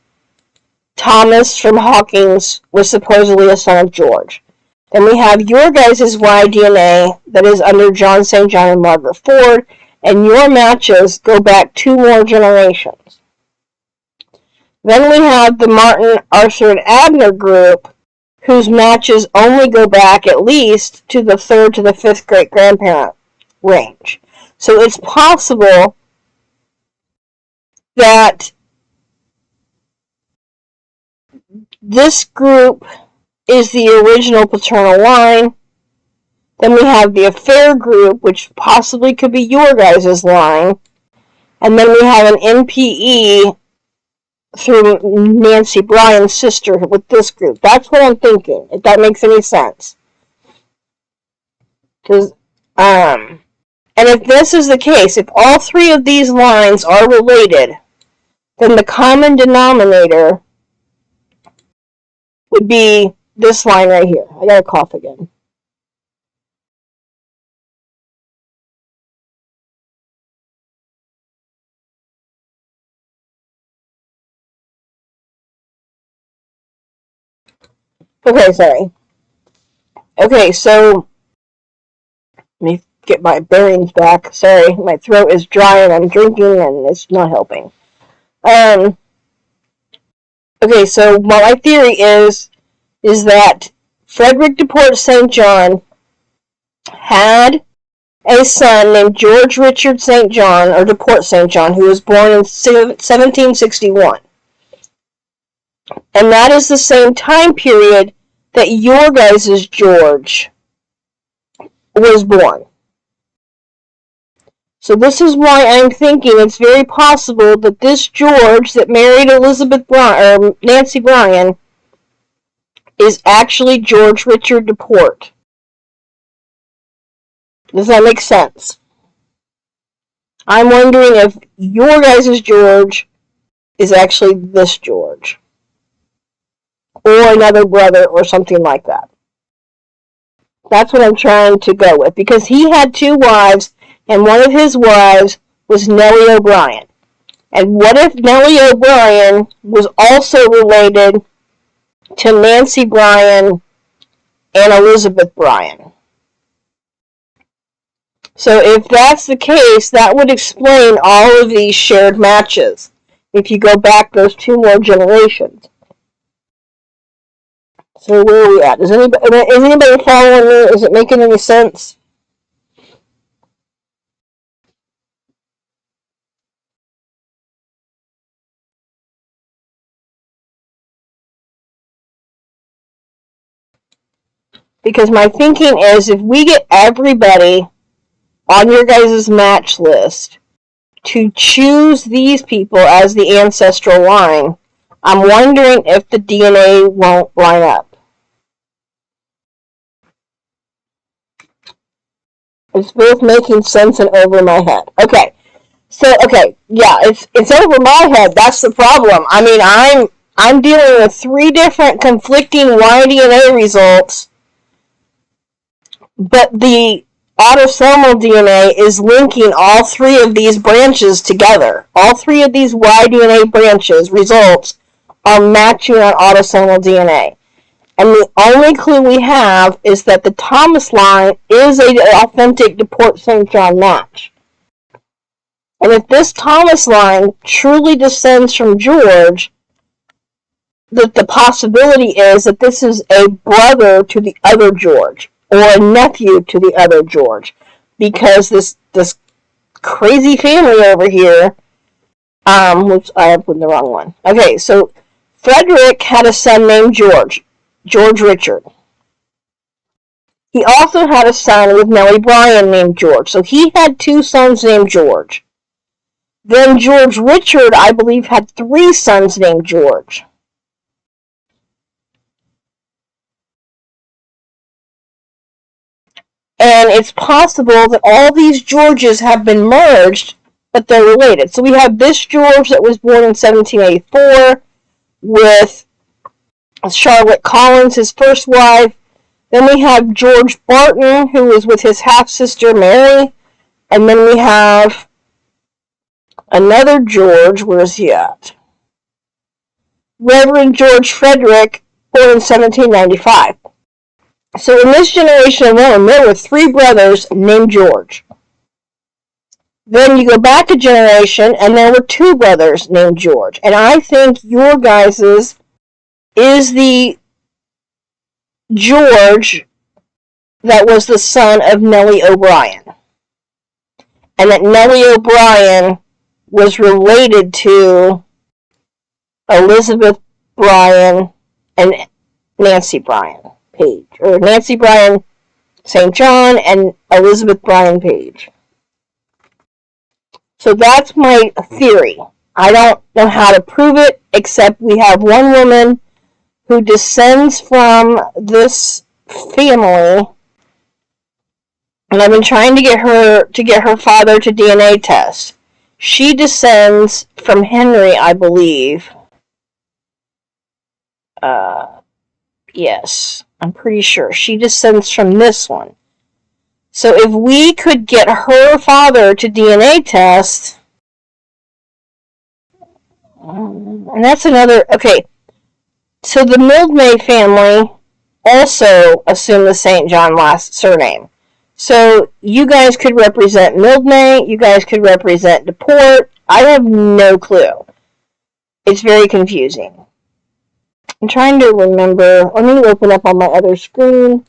Thomas from Hawkins was supposedly a son of George. Then we have your guys' Y-DNA that is under John St. John and Margaret Ford, and your matches go back 2 more generations. Then we have the Martin, Arthur, and Abner group, whose matches only go back at least to the 3rd to the 5th great-grandparent range. So it's possible that this group is the original paternal line. Then we have the affair group, which possibly could be your guys' line. And then we have an NPE through Nancy Bryan's sister with this group. That's what I'm thinking, if that makes any sense. And if this is the case, if all 3 of these lines are related, then the common denominator would be this line right here. I gotta cough again. Okay, sorry. Okay, so let me get my bearings back. Sorry, my throat is dry and I'm drinking and it's not helping. Okay, so my theory is that Frederick DePort St. John had a son named George Richard St. John, or DePort St. John, who was born in 1761. And that is the same time period that your guys' George was born. So this is why I'm thinking it's very possible that this George that married Nancy Bryan is actually George Richard DePort. Does that make sense? I'm wondering if your guys' George is actually this George. Or another brother or something like that. That's what I'm trying to go with. Because he had 2 wives, and one of his wives was Nellie O'Brien. And what if Nellie O'Brien was also related to Nancy Bryan and Elizabeth Bryan? So if that's the case, that would explain all of these shared matches. If you go back those 2 more generations. So where are we at? Is anybody following me? Is it making any sense? Because my thinking is if we get everybody on your guys' match list to choose these people as the ancestral line, I'm wondering if the DNA won't line up. It's both making sense and over my head. Okay. So, yeah, it's over my head. That's the problem. I mean, I'm dealing with 3 different conflicting Y-DNA results, but the autosomal DNA is linking all 3 of these branches together. All 3 of these Y-DNA branches results are matching on autosomal DNA. And the only clue we have is that the Thomas line is an authentic DePort St. John match. And if this Thomas line truly descends from George, the possibility is that this is a brother to the other George, or a nephew to the other George, because this crazy family over here, whoops, I put the wrong one. Okay, so Frederick had a son named George Richard. He also had a son with Nellie Bryan named George, so he had 2 sons named George. Then George Richard, I believe, had 3 sons named George. And it's possible that all these Georges have been merged, but they're related. So we have this George that was born in 1784 with Charlotte Collins, his first wife. Then we have George Barton, who was with his half-sister Mary. And then we have another George. Where is he at? Reverend George Frederick, born in 1795. So in this generation alone, there were 3 brothers named George. Then you go back a generation, and there were 2 brothers named George. And I think your guys's is the George that was the son of Nellie O'Brien. And that Nellie O'Brien was related to Elizabeth Bryan and Nancy Bryan Page. Or Nancy Bryan St. John and Elizabeth Bryan Page. So that's my theory. I don't know how to prove it, except we have one woman who descends from this family, and I've been trying to get her father to DNA test. She descends from Henry, I believe. Yes, I'm pretty sure. She descends from this one. So if we could get her father to DNA test, and that's another, okay, so the Mildmay family also assumed the St. John last surname. So you guys could represent Mildmay, you guys could represent DePort. I have no clue. It's very confusing. I'm trying to remember. Let me open up on my other screen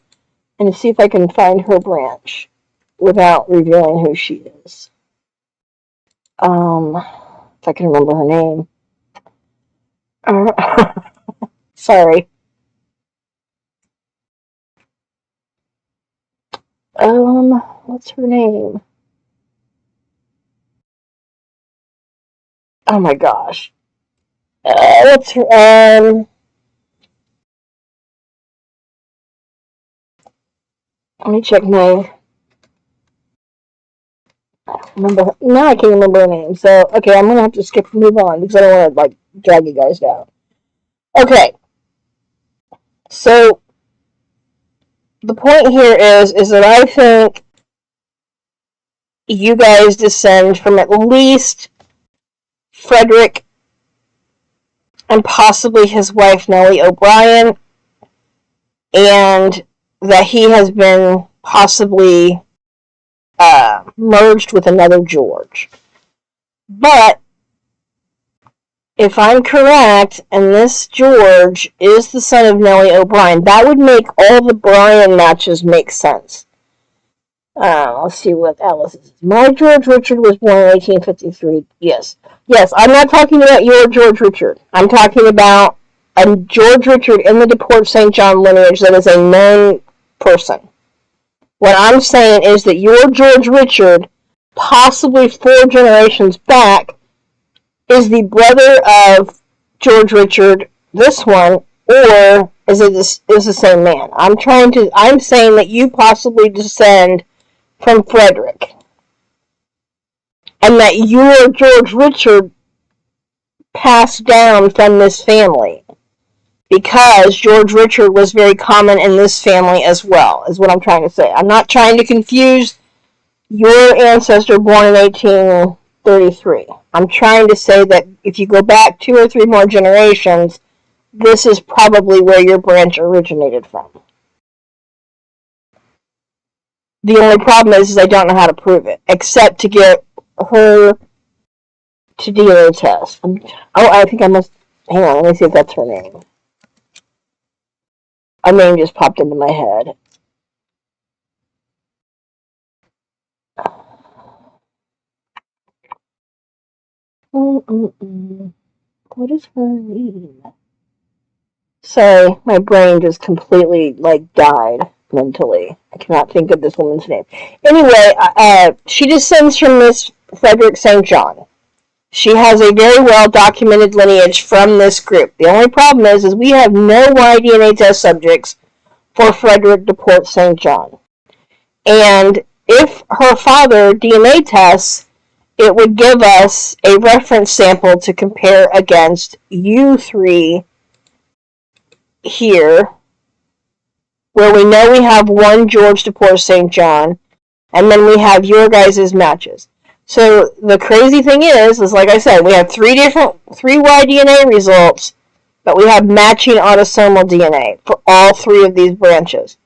and see if I can find her branch without revealing who she is. If I can remember her name. Sorry. What's her name? Oh my gosh. What's her, let me check my, remember, now I can't remember her name, so, okay, I'm gonna have to move on, because I don't want to, drag you guys down. Okay. So, the point here is that I think you guys descend from at least Frederick and possibly his wife Nellie O'Brien, and that he has been possibly merged with another George. But if I'm correct, and this George is the son of Nellie O'Brien, that would make all the Bryan matches make sense. Let's see what Alice is. My George Richard was born in 1853. Yes. Yes, I'm not talking about your George Richard. I'm talking about a George Richard in the DePort St. John lineage that is a known person. What I'm saying is that your George Richard, possibly 4 generations back, is the brother of George Richard, this one, or is the same man? I'm saying that you possibly descend from Frederick, and that your George Richard passed down from this family, because George Richard was very common in this family as well, is what I'm trying to say. I'm not trying to confuse your ancestor born in 1833. I'm trying to say that if you go back 2 or 3 more generations, this is probably where your branch originated from. The only problem is I don't know how to prove it, except to get her to DNA test. I think I must, hang on, let me see if that's her name. A name just popped into my head. What is her name? Sorry, my brain just completely, died mentally. I cannot think of this woman's name. Anyway, she descends from Miss Frederick St. John. She has a very well-documented lineage from this group. The only problem is we have no Y-DNA test subjects for Frederick DePort St. John. And if her father DNA tests, it would give us a reference sample to compare against you 3 here, where we know we have one George DePort St. John, and then we have your guys' matches. So the crazy thing is like I said, we have 3 Y-DNA results, but we have matching autosomal DNA for all 3 of these branches.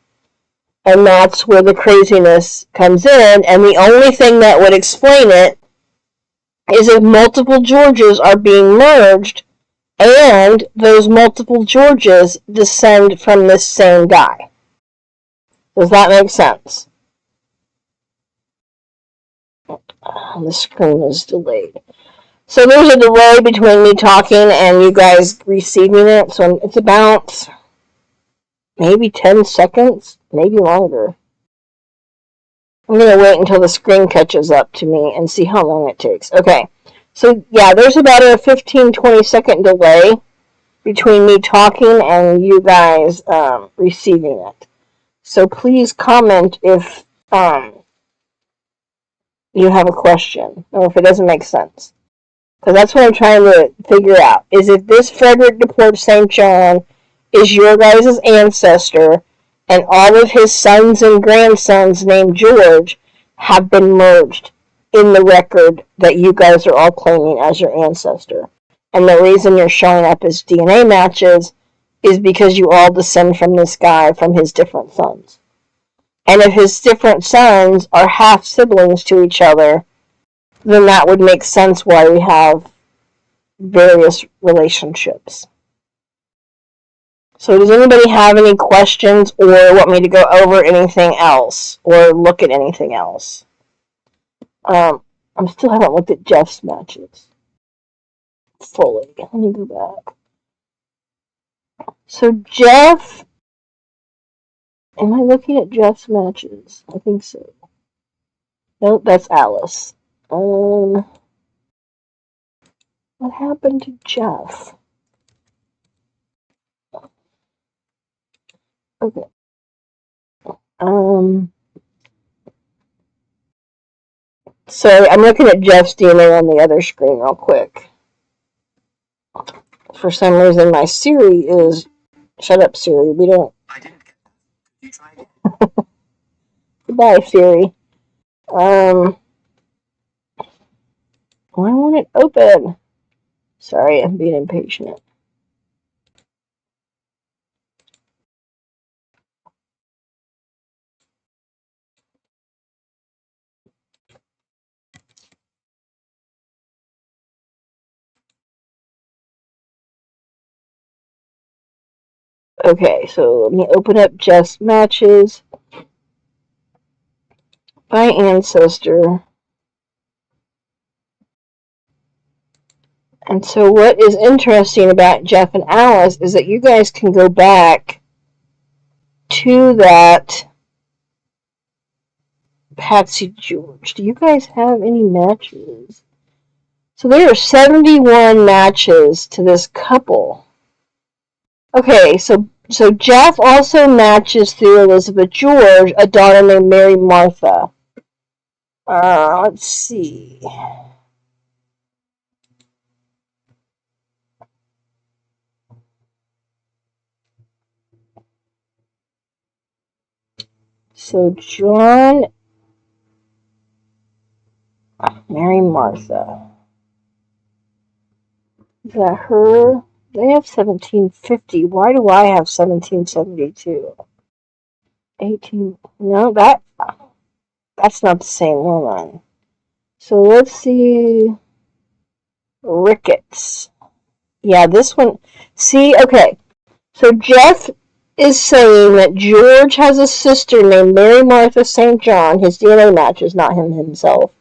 And that's where the craziness comes in, and the only thing that would explain it is if multiple Georges are being merged, and those multiple Georges descend from this same guy. Does that make sense? The screen is delayed. So there's a delay between me talking and you guys receiving it, so it's about maybe 10 seconds, maybe longer. I'm going to wait until the screen catches up to me and see how long it takes. Okay, so yeah, there's about a 15-20 second delay between me talking and you guys receiving it. So please comment if you have a question or if it doesn't make sense. Because that's what I'm trying to figure out. Is if this Frederick DePort St. John is your guys' ancestor, and all of his sons and grandsons named George have been merged in the record that you guys are all claiming as your ancestor. And the reason you're showing up as DNA matches is because you all descend from this guy from his different sons. And if his different sons are half siblings to each other, then that would make sense why we have various relationships. So does anybody have any questions or want me to go over anything else or look at anything else? I still haven't looked at Jeff's matches fully. Let me go back. So Jeff, am I looking at Jeff's matches? I think so. Nope, that's Alice. What happened to Jeff? Okay. Sorry, I'm looking at Jeff's DNA on the other screen real quick. For some reason, my Siri is... Shut up, Siri. We don't... I didn't get that. You tried it. Goodbye, Siri. Why won't it open? Sorry, I'm being impatient. Okay, so let me open up Jeff's matches by ancestor. And so what is interesting about Jeff and Alice is that you guys can go back to that Patsy George. Do you guys have any matches? So there are 71 matches to this couple. Okay, so Jeff also matches through Elizabeth George, a daughter named Mary Martha. Let's see. So John, Mary Martha. Is that her? They have 1750. Why do I have 1772? 18. No, that's not the same woman. So let's see. Ricketts. Yeah, this one. See, okay. So Jeff is saying that George has a sister named Mary Martha St. John. His DNA matches, not him himself.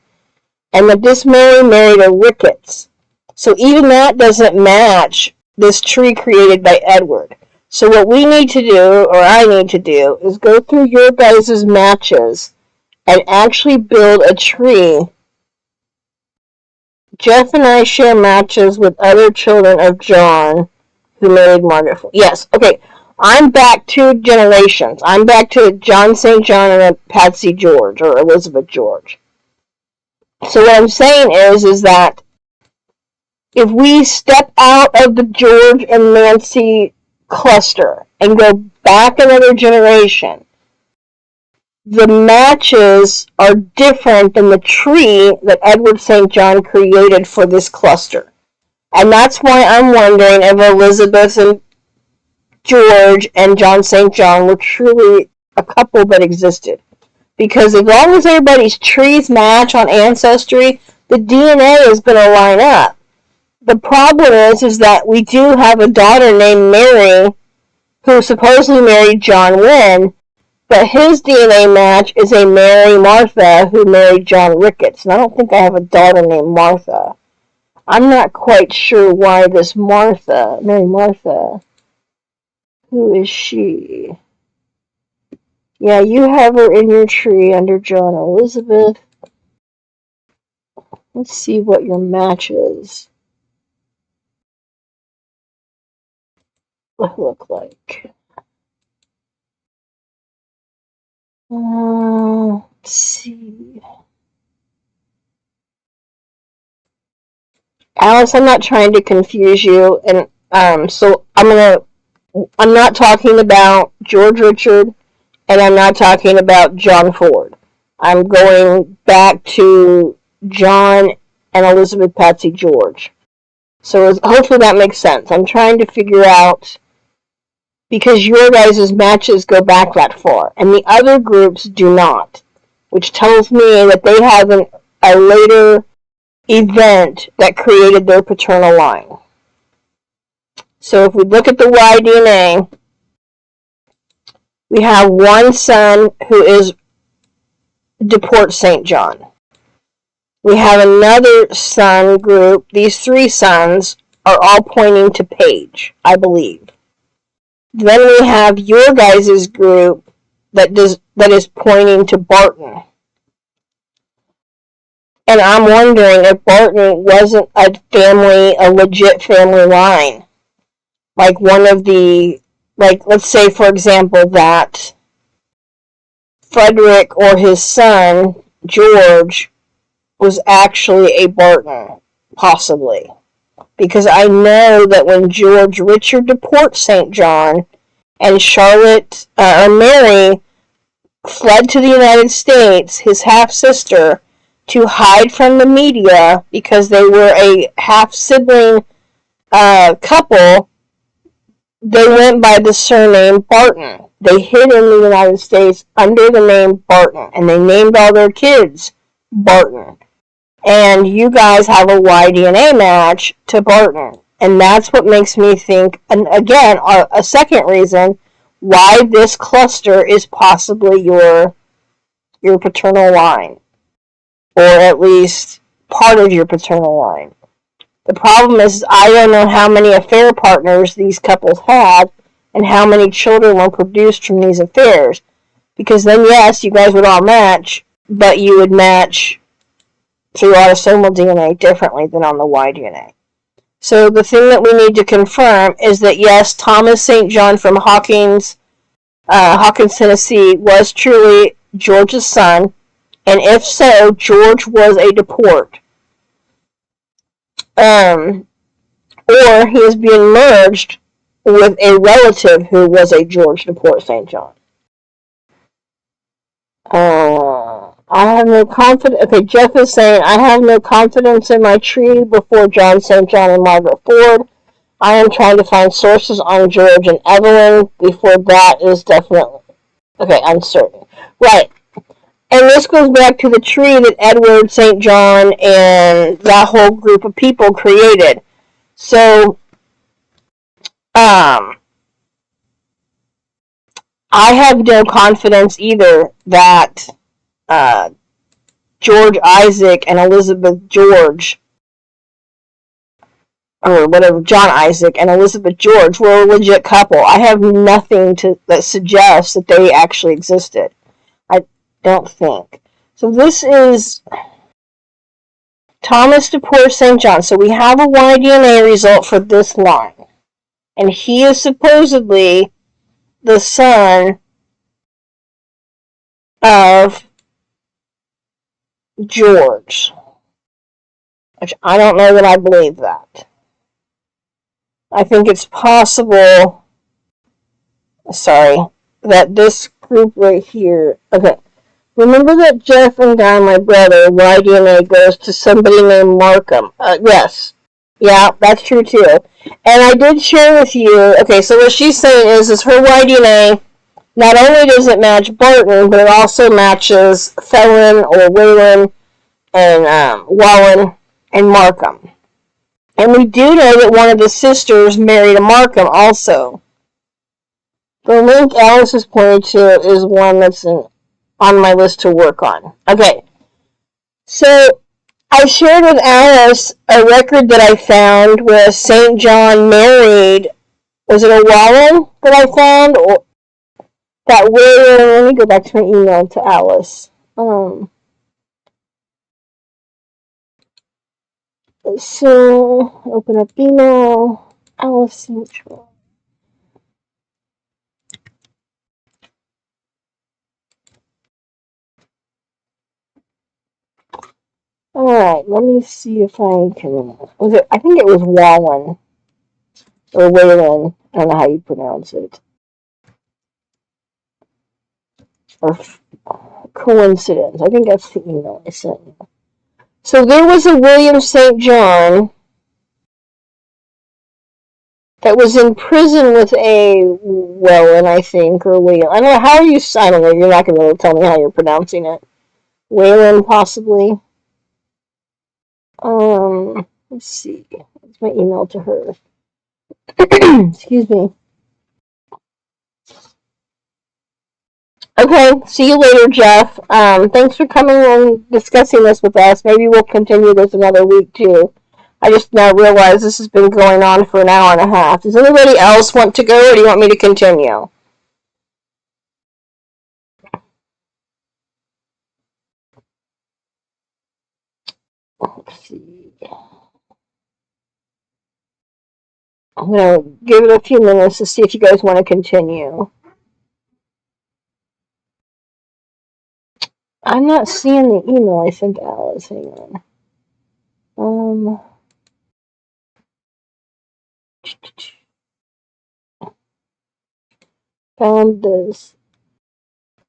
And that this Mary married a Ricketts. So even that doesn't match this tree created by Edward. So what we need to do, or I need to do, is go through your guys' matches and actually build a tree. Jeff and I share matches with other children of John who married Margaret. Yes, okay. I'm back 2 generations. I'm back to John St. John and Patsy George, or Elizabeth George. So what I'm saying is that if we step out of the George and Nancy cluster and go back another generation, the matches are different than the tree that Edward St. John created for this cluster. And that's why I'm wondering if Elizabeth and George and John St. John were truly a couple that existed. Because as long as everybody's trees match on Ancestry, the DNA is going to line up. The problem is that we do have a daughter named Mary who supposedly married John Wynne, but his DNA match is a Mary Martha who married John Ricketts. And I don't think I have a daughter named Martha. I'm not quite sure why this Martha, Mary Martha, who is she? Yeah, you have her in your tree under John Elizabeth. Let's see what your match is. Look like. Let's see. Alice, I'm not trying to confuse you, and so I'm not talking about George Richard, and I'm not talking about John Ford. I'm going back to John and Elizabeth Patsy George. So hopefully that makes sense. I'm trying to figure out because your guys' matches go back that far, and the other groups do not, which tells me that they have a later event that created their paternal line. So if we look at the Y-DNA, we have one son who is deport St. John. We have another son group. These three sons are all pointing to Paige, I believe. Then we have your guys' group that is pointing to Barton. And I'm wondering if Barton wasn't a legit family line. Like one of the, let's say, for example, that Frederick or his son, George, was actually a Barton, possibly. Because I know that when George Richard deports St. John and Charlotte, or Mary, fled to the United States, his half-sister, to hide from the media because they were a half-sibling couple, they went by the surname Barton. They hid in the United States under the name Barton, and they named all their kids Barton. And you guys have a Y-DNA match to Barton. And that's what makes me think, and again, a second reason why this cluster is possibly your paternal line. Or at least part of your paternal line. The problem is I don't know how many affair partners these couples had and how many children were produced from these affairs. Because then, yes, you guys would all match, but you would match through autosomal DNA differently than on the Y-DNA. So the thing that we need to confirm is that, yes, Thomas St. John from Hawkins, Tennessee, was truly George's son, and if so, George was a deport. Or he is being merged with a relative who was a George deport St. John. I have no confidence. Okay, Jeff is saying, I have no confidence in my tree before John St. John and Margaret Ford. I am trying to find sources on George and Evelyn before that is definitely, uncertain. Right. And this goes back to the tree that Edward St. John and that whole group of people created. So, I have no confidence either that George Isaac and Elizabeth George, or whatever, John Isaac and Elizabeth George were a legit couple. I have nothing that suggests that they actually existed. I don't think. So this is Thomas DePort St. John. So we have a Y-DNA result for this line. And he is supposedly the son of George. Which I don't know that I believe that. I think it's possible, that this group right here, remember that Jeff and Guy, my brother, Y-DNA goes to somebody named Markham. Yes. Yeah, that's true too. And I did share with you, so what she's saying is her Y-DNA, not only does it match Barton, but it also matches Felon or Whalen and Wallen and Markham. And we do know that one of the sisters married a Markham also. The link Alice is pointing to is one that's on my list to work on. Okay, so I shared with Alice a record that I found where St. John married, was it a Wallen that I found? Or that William, let me go back to my email to Alice. So, open up email, Alice Central. Alright, let me see if I can, I think it was Wallen, or Whalen, I don't know how you pronounce it. Or coincidence, I think that's the email I sent you. So there was a William St. John that was in prison with a Whelan, I think, or Whalen. I don't know. How are you? I don't know. You're not going to be able to tell me how you're pronouncing it. Whalen, possibly. Let's see. That's my email to her. Excuse me. Okay, see you later, Jeff. Thanks for coming and discussing this with us. Maybe we'll continue this another week, too. I just now realized this has been going on for an hour and a half. Does anybody else want to go, or do you want me to continue? Let's see. I'm going to give it a few minutes to see if you guys want to continue. I'm not seeing the email I sent Alice. Hang on. Found this.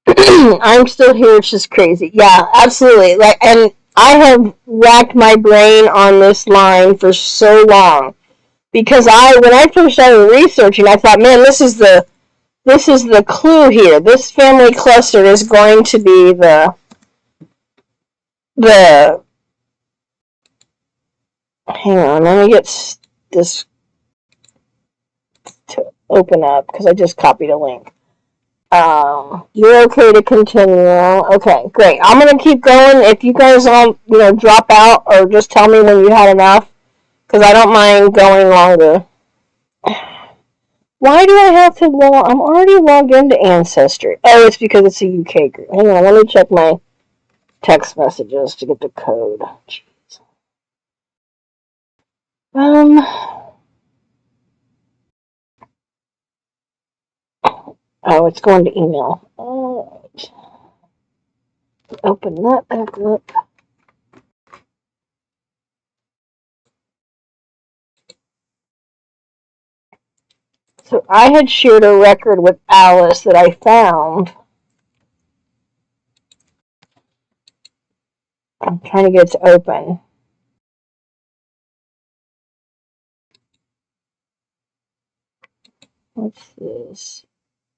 I'm still here. It's just crazy. Yeah, absolutely. Like, and I have racked my brain on this line for so long because when I first started researching, I thought, man, this is the clue here. This family cluster is going to be the hang on, let me get this to open up because I just copied a link. You're okay to continue. Okay, great. I'm gonna keep going. If you guys all drop out or just tell me when you had enough, because I don't mind going longer. Why do I have to log? I'm already logged into Ancestry. Oh, it's because it's a UK group. Hang on, let me check my text messages to get the code. Jeez. Oh, it's going to email. All right. Open that back up. So I had shared a record with Alice that I found. I'm trying to get it to open. What's this?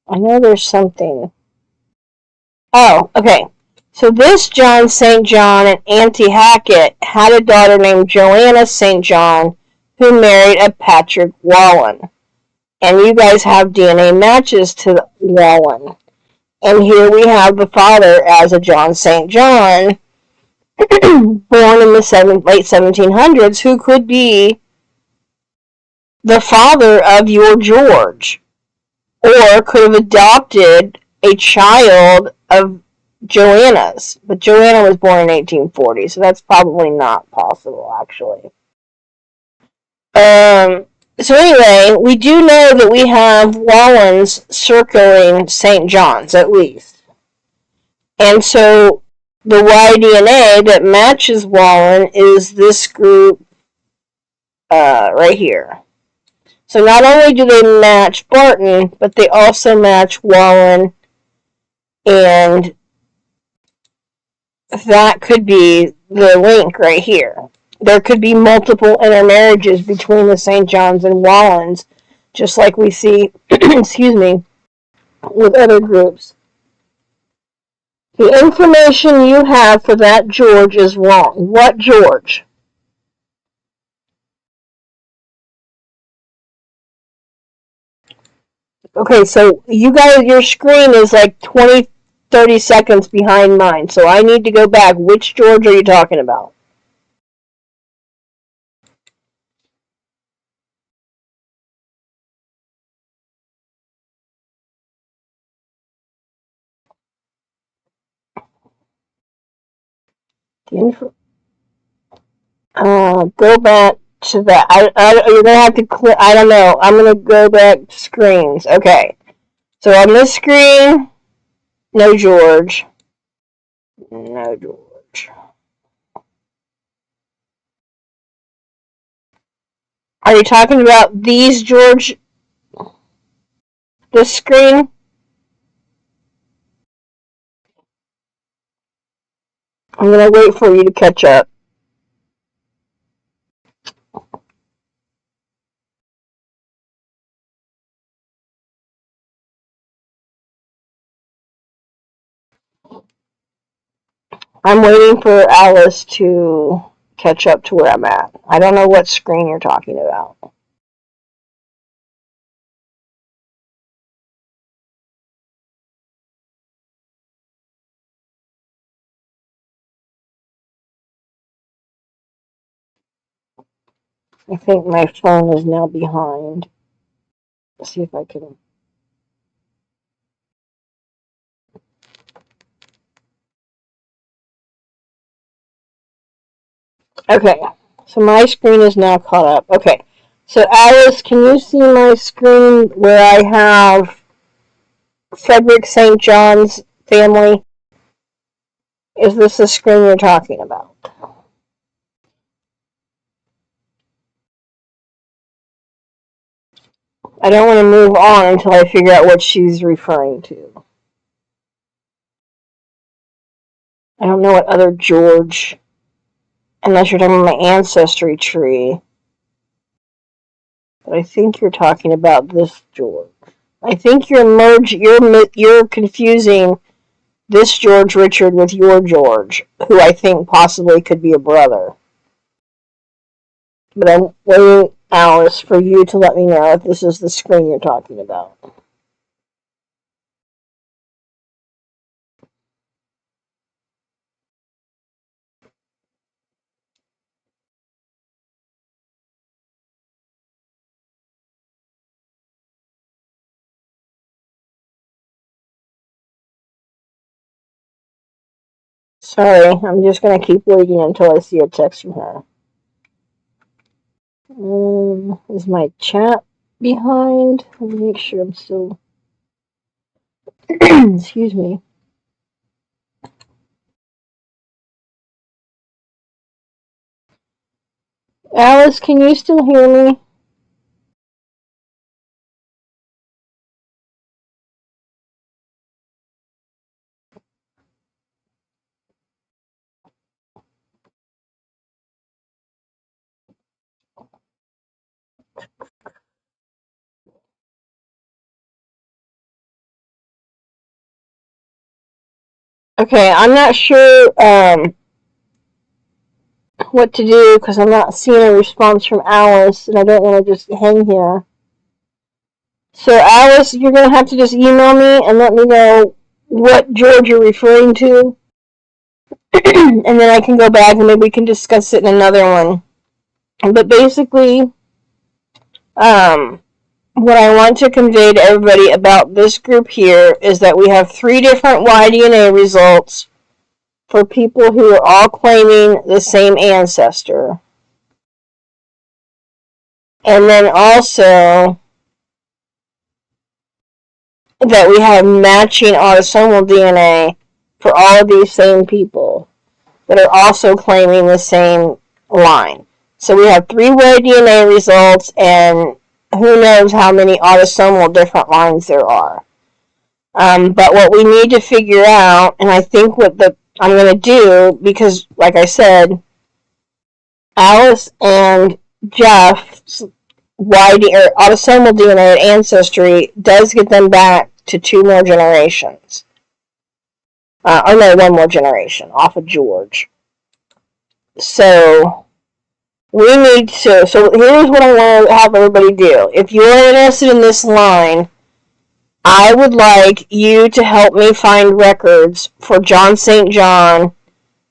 I know there's something. Oh, okay. So this John St. John and Auntie Hackett had a daughter named Joanna St. John who married a Patrick Wallen. And you guys have DNA matches to Wallen. And here we have the father as a John St. John, born in the late 1700s, who could be the father of your George, or could have adopted a child of Joanna's. But Joanna was born in 1840, so that's probably not possible, actually. So anyway, we do know that we have Wallens circling St. John's, at least. And so the Y-DNA that matches Wallen is this group right here. So not only do they match Barton, but they also match Wallen, and that could be the link right here. There could be multiple intermarriages between the St. John's and Wallens, just like we see, excuse me, with other groups. The information you have for that George is wrong. What George? Okay, so you guys, your screen is like 20, 30 seconds behind mine, so I need to go back. Which George are you talking about? Go back to that. You're gonna have to click. I don't know. I'm gonna go back to screens. Okay. So on this screen, no George. No George. Are you talking about these George? This screen? I'm gonna wait for you to catch up. I'm waiting for Alice to catch up to where I'm at. I don't know what screen you're talking about. I think my phone is now behind. Let's see if I can. Okay, so my screen is now caught up. Okay, so Alice, can you see my screen where I have Frederick St. John's family? Is this the screen you're talking about? I don't want to move on until I figure out what she's referring to. I don't know what other George, unless you're talking about my ancestry tree. But I think you're talking about this George. I think you're confusing this George Richard with your George, who I think possibly could be a brother. But I'm waiting, Alice, for you to let me know if this is the screen you're talking about. Sorry, I'm just going to keep waiting until I see a text from her. Is my chat behind? Let me make sure I'm still... Excuse me. Alice, can you still hear me? Okay, I'm not sure what to do because I'm not seeing a response from Alice, and I don't want to just hang here. So, Alice, you're going to have to just email me and let me know what George you're referring to, and then I can go back and maybe we can discuss it in another one. But basically, what I want to convey to everybody about this group here is that we have 3 different Y-DNA results for people who are all claiming the same ancestor. And then also that we have matching autosomal DNA for all of these same people that are also claiming the same line. So we have 3 Y-DNA results, and who knows how many autosomal different lines there are. But what we need to figure out, and I think I'm going to do, because like I said, Alice and Jeff's autosomal DNA and ancestry does get them back to 2 more generations. Or no, 1 more generation off of George. So we need to. So here's what I want to have everybody do. If you're interested in this line, I would like you to help me find records for John St. John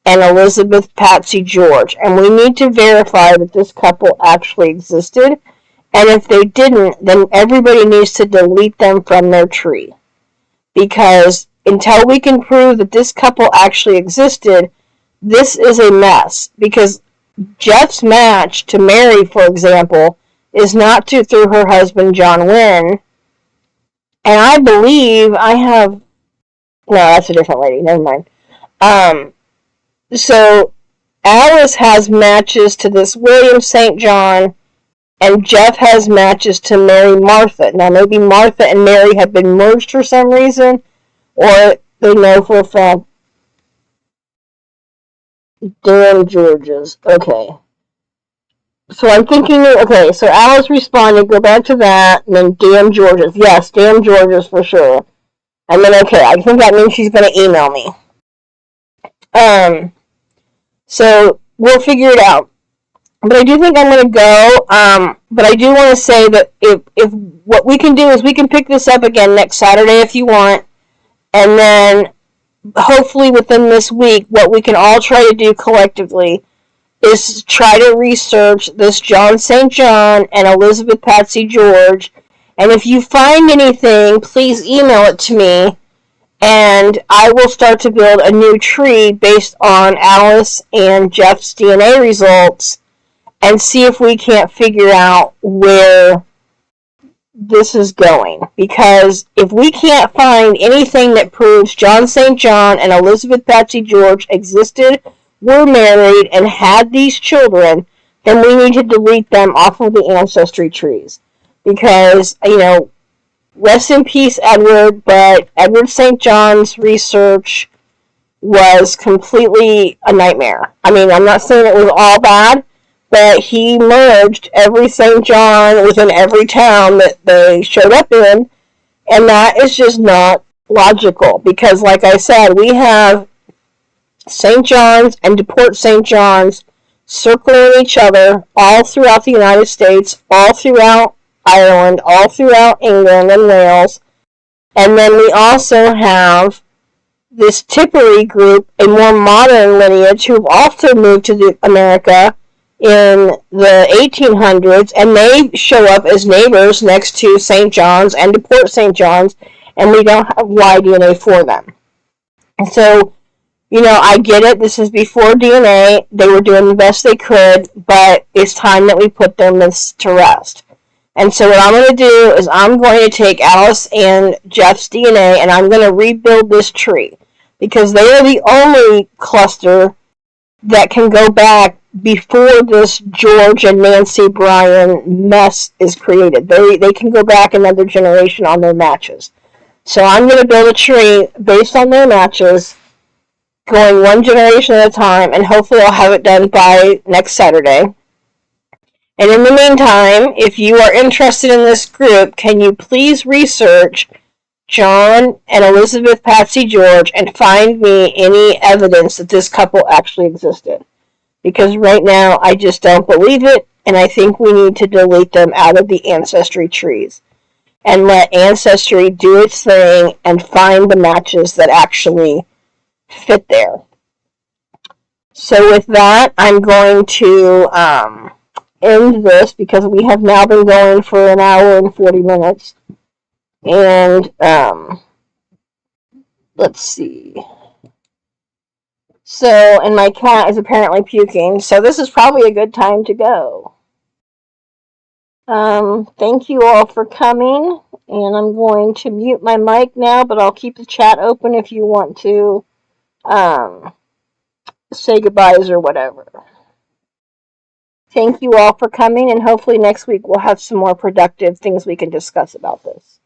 and Elizabeth Patsy George. And we need to verify that this couple actually existed. And if they didn't, then everybody needs to delete them from their tree. Because until we can prove that this couple actually existed, this is a mess. Because Jeff's match to Mary, for example, is not through her husband, John Wynne. And I believe I have... No, that's a different lady. Never mind. So Alice has matches to this William St. John, and Jeff has matches to Mary Martha. Now, maybe Martha and Mary have been merged for some reason, or they know for a fact. Damn Georges. Okay. So I'm thinking, okay, so Alice responded, go back to that, and then damn Georges. Yes, damn Georges for sure. And then, okay, I think that means she's going to email me. So we'll figure it out. But I do think I'm going to go. But I do want to say that if what we can do is we can pick this up again next Saturday if you want. And then hopefully within this week, what we can all try to do collectively is try to research this John St. John and Elizabeth Patsy George. And if you find anything, please email it to me. And I will start to build a new tree based on Alice and Jeff's DNA results and see if we can't figure out where this is going. Because if we can't find anything that proves John St. John and Elizabeth Patsy George existed, were married, and had these children, then we need to delete them off of the ancestry trees. Because, rest in peace, Edward, but Edward St. John's research was completely a nightmare. I mean, I'm not saying it was all bad, but he merged every St. John within every town that they showed up in, and that is just not logical. Because, like I said, we have St. John's and Deport St. John's circling each other all throughout the United States, all throughout Ireland, all throughout England and Wales. And then we also have this Tipperary group, a more modern lineage, who have also moved to America in the 1800s, and they show up as neighbors next to St. John's and Deport St. John's, and we don't have Y-DNA for them. And so, I get it. This is before DNA. They were doing the best they could, but it's time that we put their myths to rest. And so what I'm going to do is I'm going to take Alice and Jeff's DNA and I'm going to rebuild this tree. Because they are the only cluster that can go back before this George and Nancy Bryan mess is created. They can go back another generation on their matches. So I'm going to build a tree based on their matches, going one generation at a time, and hopefully I'll have it done by next Saturday. And in the meantime, if you are interested in this group, can you please research John and Elizabeth Patsy George and find me any evidence that this couple actually existed? Because right now, I just don't believe it, and I think we need to delete them out of the ancestry trees and let Ancestry do its thing and find the matches that actually fit there. So with that, I'm going to end this because we have now been going for an hour and 40 minutes. And let's see. So, and my cat is apparently puking, so this is probably a good time to go. Thank you all for coming, and I'm going to mute my mic now, but I'll keep the chat open if you want to say goodbyes or whatever. Thank you all for coming, and hopefully next week we'll have some more productive things we can discuss about this.